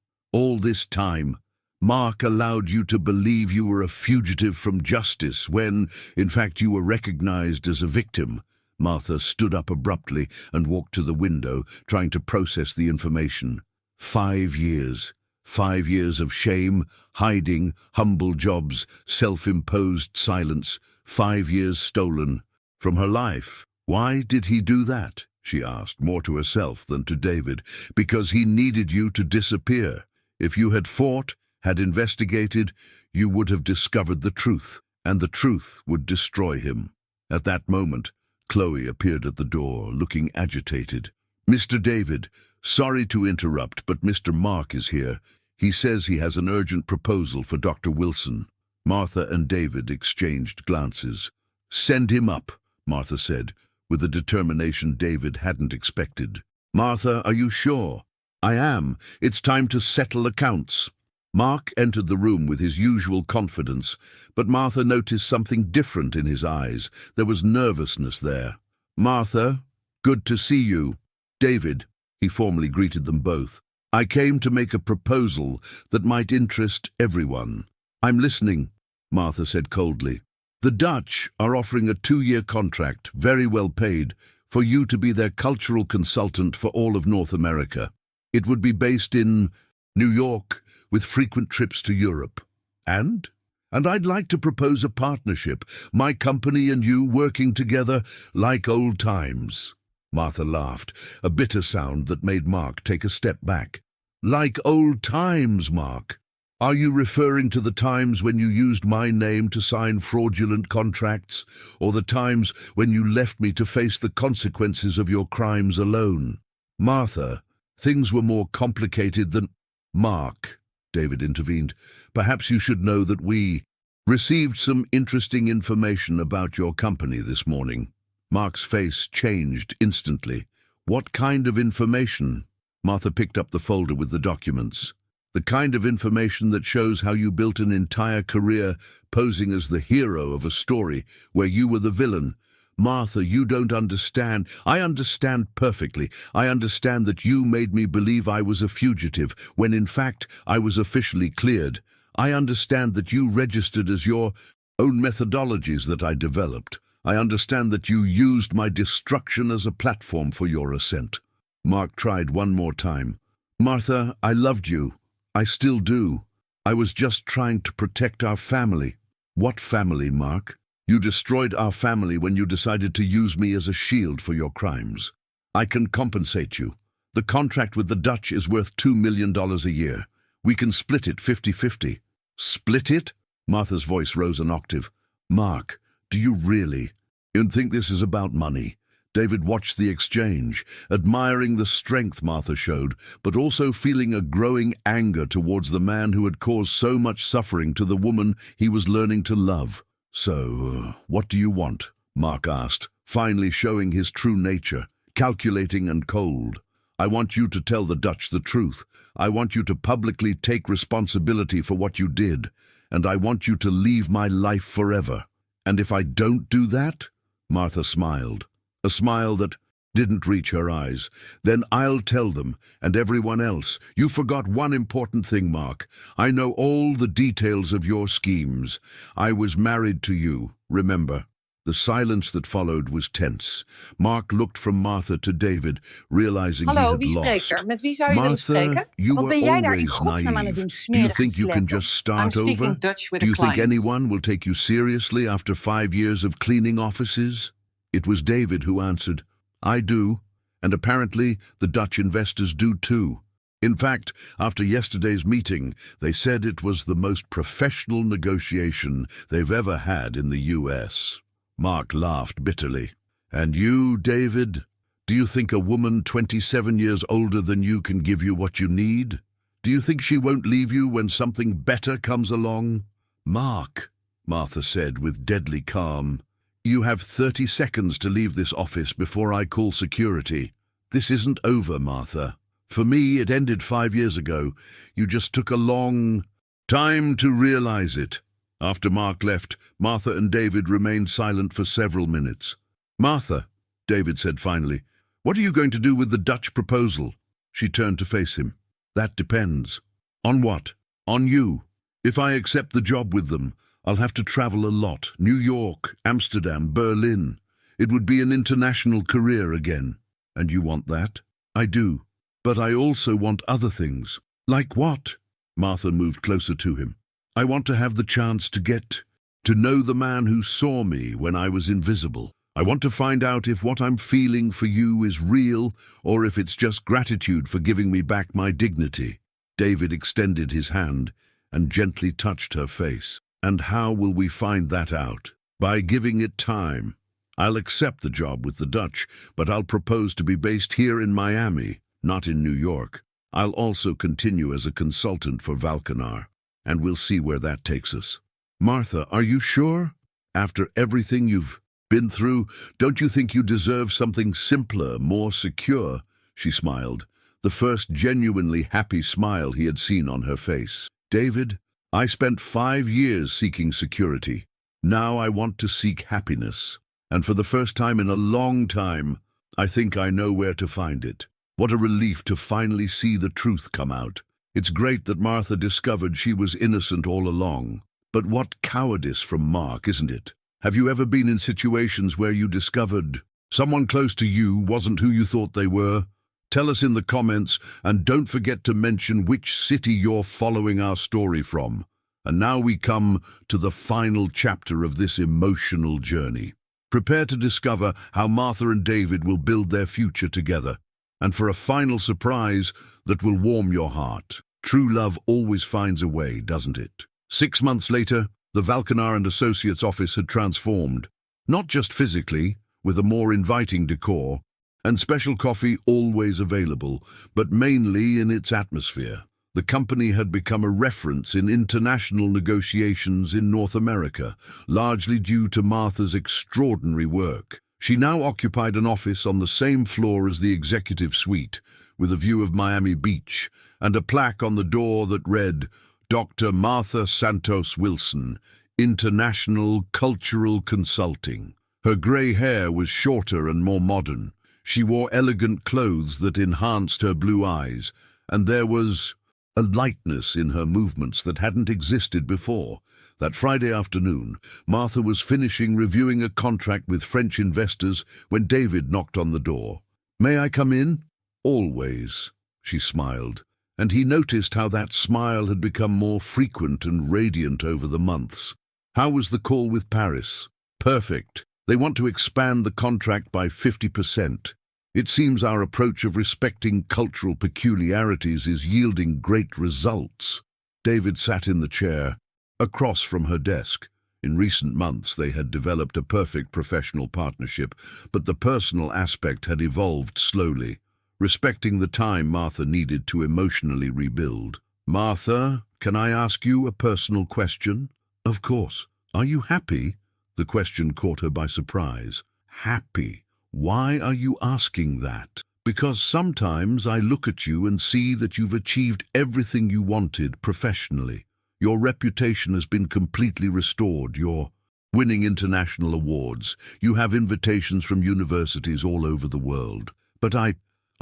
Mark allowed you to believe you were a fugitive from justice when, in fact, you were recognized as a victim. Martha stood up abruptly and walked to the window, trying to process the information. 5 years. 5 years of shame, hiding, humble jobs, self-imposed silence. 5 years stolen from her life. Why did he do that? She asked, more to herself than to David. Because he needed you to disappear. If you had fought, had investigated, you would have discovered the truth, and the truth would destroy him. At that moment, Chloe appeared at the door, looking agitated. Mr. David, sorry to interrupt, but Mr. Mark is here. He says he has an urgent proposal for Dr. Wilson. Martha and David exchanged glances. Send him up, Martha said, with a determination David hadn't expected. Martha, are you sure? I am. It's time to settle accounts. Mark entered the room with his usual confidence, but Martha noticed something different in his eyes. There was nervousness there. Martha, good to see you. David, he formally greeted them both. I came to make a proposal that might interest everyone. I'm listening, Martha said coldly. The Dutch are offering a 2-year contract, very well paid, for you to be their cultural consultant for all of North America. It would be based in New York, with frequent trips to Europe. And I'd like to propose a partnership, my company and you working together like old times. Martha laughed, a bitter sound that made Mark take a step back. Like old times, Mark? Are you referring to the times when you used my name to sign fraudulent contracts, or the times when you left me to face the consequences of your crimes alone? Martha, things were more complicated than— Mark, David intervened, perhaps you should know that we received some interesting information about your company this morning. Mark's face changed instantly. What kind of information? Martha picked up the folder with the documents. The kind of information that shows how you built an entire career posing as the hero of a story where you were the villain. Martha, you don't understand. I understand perfectly. I understand that you made me believe I was a fugitive, when in fact I was officially cleared. I understand that you registered as your own methodologies that I developed. I understand that you used my destruction as a platform for your ascent. Mark tried one more time. Martha, I loved you. I still do. I was just trying to protect our family. What family, Mark? You destroyed our family when you decided to use me as a shield for your crimes. I can compensate you. The contract with the Dutch is worth $2 million a year. We can split it 50-50. Split it? Martha's voice rose an octave. Mark, do you really? You think this is about money? David watched the exchange, admiring the strength Martha showed, but also feeling a growing anger towards the man who had caused so much suffering to the woman he was learning to love. So, what do you want? Mark asked, finally showing his true nature, calculating and cold. I want you to tell the Dutch the truth. I want you to publicly take responsibility for what you did, and I want you to leave my life forever. And if I don't do that? Martha smiled, a smile that didn't reach her eyes. Then I'll tell them, and everyone else. You forgot one important thing, Mark. I know all the details of your schemes. I was married to you, remember? The silence that followed was tense. Mark looked from Martha to David, realizing he Hallo, had wie spreekt lost. er? Met wie zou je willen Martha, spreken? you Wat were ben jij daar in always godsnaam aan het naive. doen, Do you smerige think you can sletten? just start I'm speaking over? Dutch with Do a you think client. anyone will take you seriously after 5 years of cleaning offices? It was David who answered, I do, and apparently the Dutch investors do too. In fact, after yesterday's meeting, they said it was the most professional negotiation they've ever had in the US. Mark laughed bitterly. And you, David? Do you think a woman 27 years older than you can give you what you need? Do you think she won't leave you when something better comes along? Mark, Martha said with deadly calm, you have 30 seconds to leave this office before I call security. This isn't over, Martha. For me, it ended 5 years ago. You just took a long time to realize it. After Mark left, Martha and David remained silent for several minutes. Martha, David said finally, what are you going to do with the Dutch proposal? She turned to face him. That depends. On what? On you. If I accept the job with them, I'll have to travel a lot. New York, Amsterdam, Berlin. It would be an international career again. And you want that? I do. But I also want other things. Like what? Martha moved closer to him. I want to have the chance to get to know the man who saw me when I was invisible. I want to find out if what I'm feeling for you is real or if it's just gratitude for giving me back my dignity. David extended his hand and gently touched her face. And how will we find that out? By giving it time. I'll accept the job with the Dutch, but I'll propose to be based here in Miami, not in New York. I'll also continue as a consultant for Valkanar, and we'll see where that takes us. Martha, are you sure? After everything you've been through, don't you think you deserve something simpler, more secure? She smiled, the first genuinely happy smile he had seen on her face. David, I spent 5 years seeking security. Now I want to seek happiness. And for the first time in a long time, I think I know where to find it. What a relief to finally see the truth come out. It's great that Martha discovered she was innocent all along. But what cowardice from Mark, isn't it? Have you ever been in situations where you discovered someone close to you wasn't who you thought they were? Tell us in the comments, and don't forget to mention which city you're following our story from. And now we come to the final chapter of this emotional journey. Prepare to discover how Martha and David will build their future together, and for a final surprise that will warm your heart. True love always finds a way, doesn't it? 6 months later, the Valkanar and Associates office had transformed, not just physically, with a more inviting decor, and special coffee always available, but mainly in its atmosphere. The company had become a reference in international negotiations in North America, largely due to Martha's extraordinary work. She now occupied an office on the same floor as the executive suite, with a view of Miami Beach, and a plaque on the door that read, Dr. Martha Santos Wilson, International Cultural Consulting. Her grey hair was shorter and more modern. She wore elegant clothes that enhanced her blue eyes, and there was a lightness in her movements that hadn't existed before. That Friday afternoon, Martha was finishing reviewing a contract with French investors when David knocked on the door. May I come in? Always, she smiled, and he noticed how that smile had become more frequent and radiant over the months. How was the call with Paris? Perfect. They want to expand the contract by 50%. It seems our approach of respecting cultural peculiarities is yielding great results. David sat in the chair, across from her desk. In recent months, they had developed a perfect professional partnership, but the personal aspect had evolved slowly, respecting the time Martha needed to emotionally rebuild. Martha, can I ask you a personal question? Of course. Are you happy? The question caught her by surprise. Happy? Why are you asking that? Because sometimes I look at you and see that you've achieved everything you wanted professionally. Your reputation has been completely restored. You're winning international awards. You have invitations from universities all over the world. But I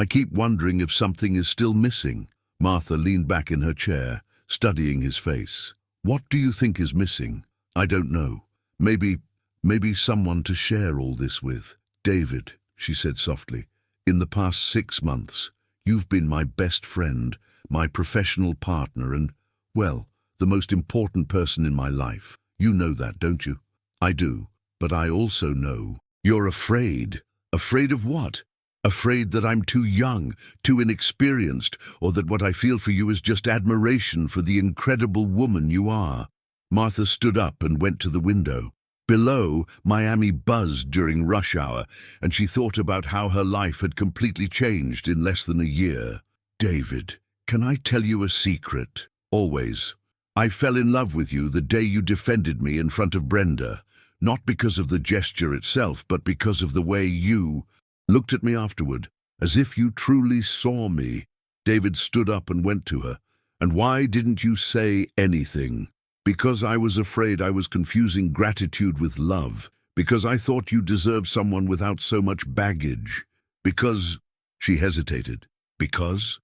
keep wondering if something is still missing. Martha leaned back in her chair, studying his face. What do you think is missing? I don't know. Maybe someone to share all this with. David, she said softly, in the past 6 months, you've been my best friend, my professional partner, and, well, the most important person in my life. You know that, don't you? I do, but I also know you're afraid. Afraid of what? Afraid that I'm too young, too inexperienced, or that what I feel for you is just admiration for the incredible woman you are. Martha stood up and went to the window. Below, Miami buzzed during rush hour, and she thought about how her life had completely changed in less than a year. David, can I tell you a secret? Always. I fell in love with you the day you defended me in front of Brenda, not because of the gesture itself, but because of the way you looked at me afterward, as if you truly saw me. David stood up and went to her. And why didn't you say anything? Because I was afraid I was confusing gratitude with love. Because I thought you deserved someone without so much baggage. Because, she hesitated. Because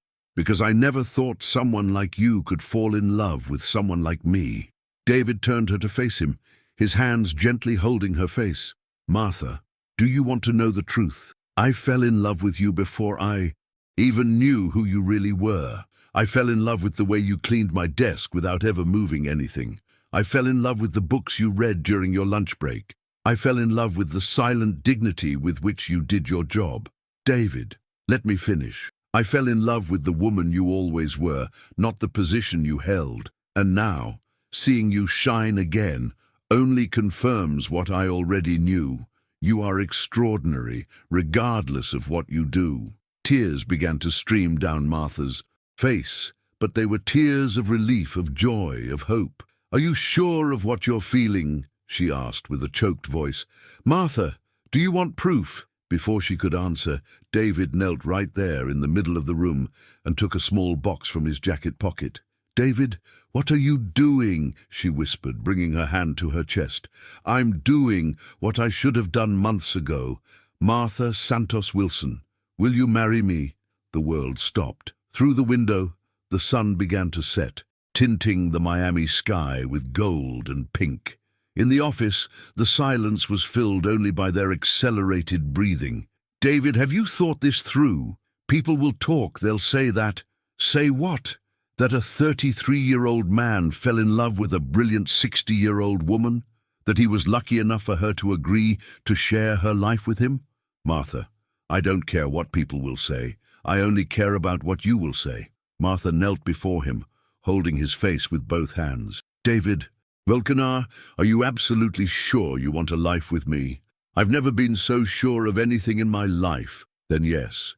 I never thought someone like you could fall in love with someone like me. David turned her to face him, his hands gently holding her face. Martha, Do you want to know the truth? I fell in love with you before I even knew who you really were. I fell in love with the way you cleaned my desk without ever moving anything. I fell in love with the books you read during your lunch break. I fell in love with the silent dignity with which you did your job. David, let me finish. I fell in love with the woman you always were, not the position you held. And now, seeing you shine again, only confirms what I already knew. You are extraordinary, regardless of what you do. Tears began to stream down Martha's face, but they were tears of relief, of joy, of hope. Are you sure of what you're feeling? She asked with a choked voice. Martha, do you want proof? Before she could answer, David knelt right there in the middle of the room and took a small box from his jacket pocket. David, what are you doing? She whispered, bringing her hand to her chest. I'm doing what I should have done months ago. Martha Santos Wilson, will you marry me? The world stopped. Through the window, the sun began to set, tinting the Miami sky with gold and pink. In the office, the silence was filled only by their accelerated breathing. David, have you thought this through? People will talk, they'll say that. Say what? That a 33-year-old man fell in love with a brilliant 60-year-old woman? That he was lucky enough for her to agree to share her life with him? Martha, I don't care what people will say. I only care about what you will say. Martha knelt before him, holding his face with both hands. David, Vulcanar, are you absolutely sure you want a life with me? I've never been so sure of anything in my life. Then yes,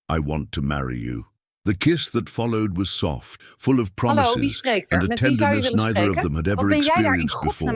I want to marry you. The kiss that followed was soft, full of promises, and a tenderness neither of them had ever experienced before.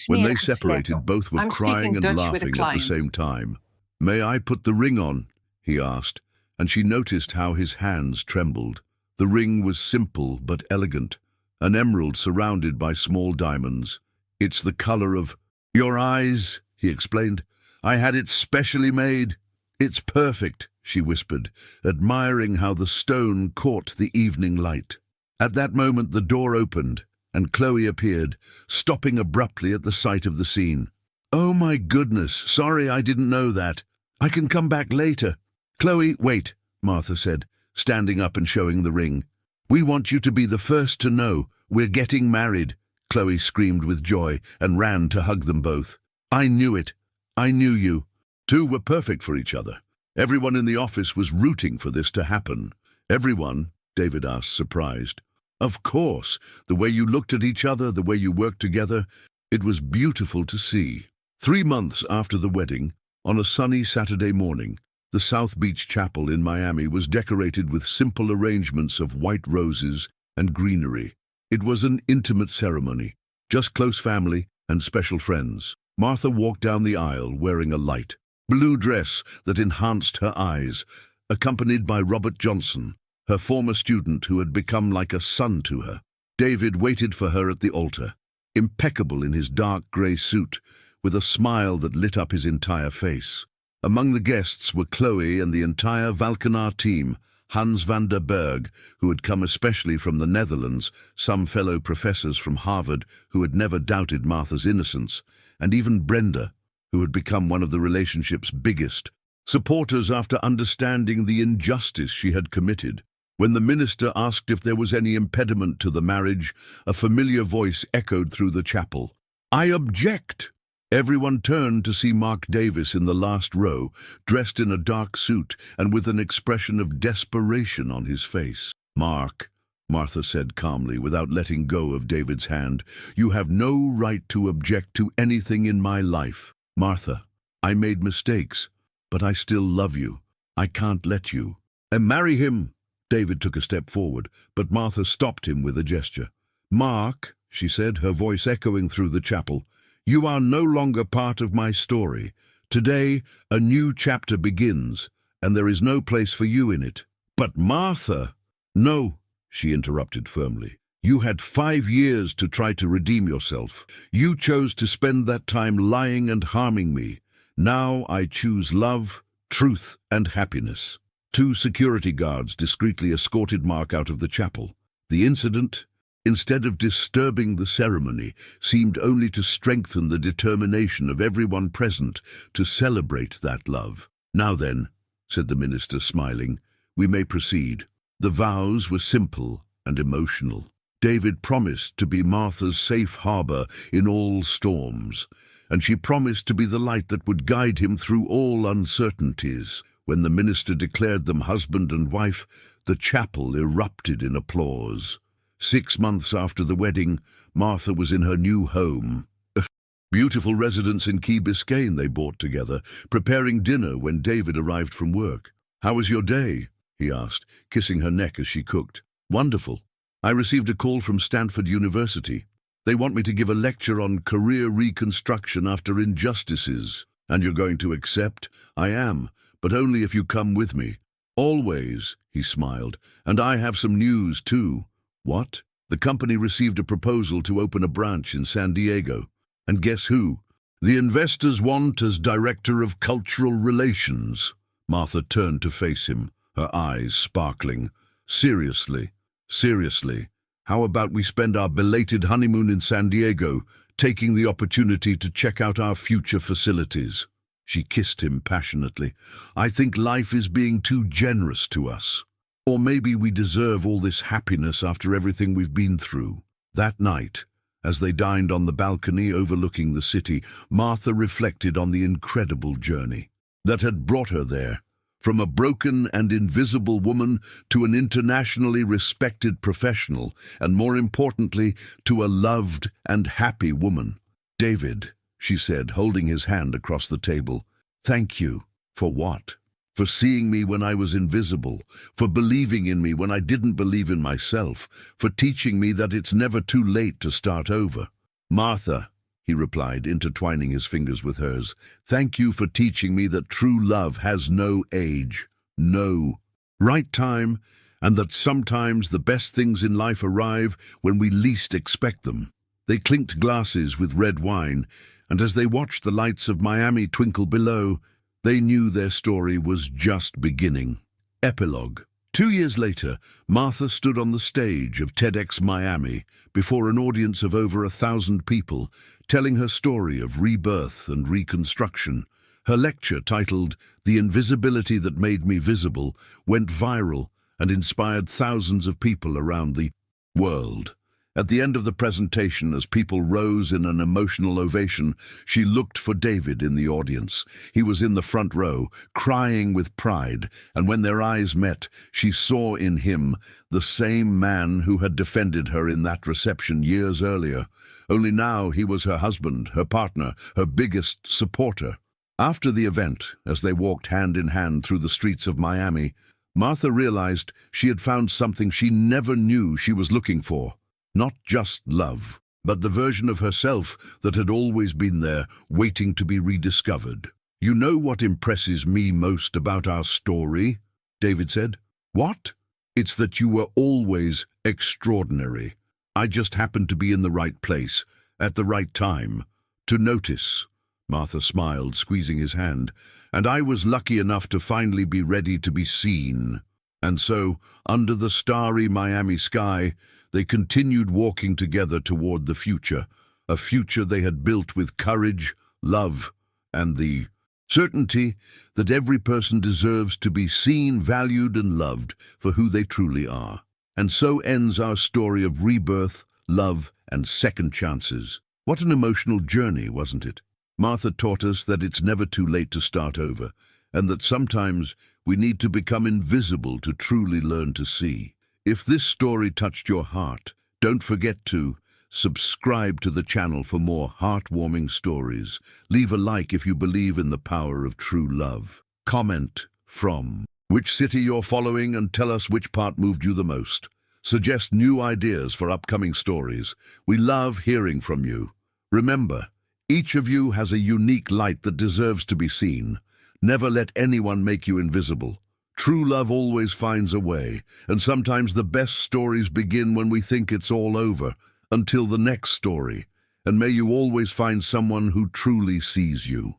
When they separated, both were crying and laughing at the same time. May I put the ring on? He asked, and she noticed how his hands trembled. The ring was simple but elegant, an emerald surrounded by small diamonds. It's the color of your eyes, he explained. I had it specially made. It's perfect, she whispered, admiring how the stone caught the evening light. At that moment the door opened, and Chloe appeared, stopping abruptly at the sight of the scene. Oh my goodness, sorry I didn't know that. I can come back later. Chloe, wait, Martha said, standing up and showing the ring. We want you to be the first to know. We're getting married, Chloe screamed with joy and ran to hug them both. I knew it. I knew you. Two were perfect for each other. Everyone in the office was rooting for this to happen. Everyone? David asked, surprised. Of course. The way you looked at each other, the way you worked together, it was beautiful to see. 3 months after the wedding, on a sunny Saturday morning, the South Beach Chapel in Miami was decorated with simple arrangements of white roses and greenery. It was an intimate ceremony, just close family and special friends. Martha walked down the aisle wearing a light blue dress that enhanced her eyes, accompanied by Robert Johnson, her former student who had become like a son to her. David waited for her at the altar, impeccable in his dark grey suit, with a smile that lit up his entire face. Among the guests were Chloe and the entire Vulcanar team, Hans van der Berg, who had come especially from the Netherlands, some fellow professors from Harvard who had never doubted Martha's innocence, and even Brenda, who had become one of the relationship's biggest supporters after understanding the injustice she had committed. When the minister asked if there was any impediment to the marriage, a familiar voice echoed through the chapel. I object! Everyone turned to see Mark Davis in the last row, dressed in a dark suit and with an expression of desperation on his face. Mark, Martha said calmly, without letting go of David's hand, you have no right to object to anything in my life. Martha, I made mistakes, but I still love you. I can't let you. And marry him. David took a step forward, but Martha stopped him with a gesture. Mark, she said, her voice echoing through the chapel, you are no longer part of my story. Today, a new chapter begins, and there is no place for you in it. But Martha! No, she interrupted firmly. You had 5 years to try to redeem yourself. You chose to spend that time lying and harming me. Now I choose love, truth, and happiness. 2 security guards discreetly escorted Mark out of the chapel. The incident, instead of disturbing the ceremony, seemed only to strengthen the determination of everyone present to celebrate that love. "Now then," said the minister, smiling, "we may proceed." The vows were simple and emotional. David promised to be Martha's safe harbor in all storms, and she promised to be the light that would guide him through all uncertainties. When the minister declared them husband and wife, the chapel erupted in applause. 6 months after the wedding, Martha was in her new home. A beautiful residence in Key Biscayne they bought together, preparing dinner when David arrived from work. "How was your day?" he asked, kissing her neck as she cooked. "Wonderful. I received a call from Stanford University. They want me to give a lecture on career reconstruction after injustices." "And you're going to accept?" "I am, but only if you come with me." "Always," he smiled. "And I have some news, too." "What?" "The company received a proposal to open a branch in San Diego. And guess who? The investors want as Director of Cultural Relations." Martha turned to face him, her eyes sparkling. "Seriously? Seriously? How about we spend our belated honeymoon in San Diego, taking the opportunity to check out our future facilities?" She kissed him passionately. "I think life is being too generous to us. Or maybe we deserve all this happiness after everything we've been through." That night, as they dined on the balcony overlooking the city, Martha reflected on the incredible journey that had brought her there. From a broken and invisible woman to an internationally respected professional, and more importantly, to a loved and happy woman. "David," she said, holding his hand across the table, "thank you." "For what?" "For seeing me when I was invisible, for believing in me when I didn't believe in myself, for teaching me that it's never too late to start over." "Martha," he replied, intertwining his fingers with hers, "thank you for teaching me that true love has no age, no right time, and that sometimes the best things in life arrive when we least expect them." They clinked glasses with red wine, and as they watched the lights of Miami twinkle below, they knew their story was just beginning. Epilogue. 2 years later, Martha stood on the stage of TEDx Miami before an audience of over 1,000 people, telling her story of rebirth and reconstruction. Her lecture, titled "The Invisibility That Made Me Visible," went viral and inspired thousands of people around the world. At the end of the presentation, as people rose in an emotional ovation, she looked for David in the audience. He was in the front row, crying with pride, and when their eyes met, she saw in him the same man who had defended her in that reception years earlier. Only now he was her husband, her partner, her biggest supporter. After the event, as they walked hand in hand through the streets of Miami, Martha realized she had found something she never knew she was looking for. Not just love, but the version of herself that had always been there, waiting to be rediscovered. "You know what impresses me most about our story?" David said. "What?" "It's that you were always extraordinary. I just happened to be in the right place, at the right time, to notice." Martha smiled, squeezing his hand. "And I was lucky enough to finally be ready to be seen." And so, under the starry Miami sky, they continued walking together toward the future, a future they had built with courage, love, and the certainty that every person deserves to be seen, valued, and loved for who they truly are. And so ends our story of rebirth, love, and second chances. What an emotional journey, wasn't it? Martha taught us that it's never too late to start over, and that sometimes we need to become invisible to truly learn to see. If this story touched your heart, don't forget to subscribe to the channel for more heartwarming stories. Leave a like if you believe in the power of true love. Comment from which city you're following and tell us which part moved you the most. Suggest new ideas for upcoming stories. We love hearing from you. Remember, each of you has a unique light that deserves to be seen. Never let anyone make you invisible. True love always finds a way, and sometimes the best stories begin when we think it's all over. Until the next story, and may you always find someone who truly sees you.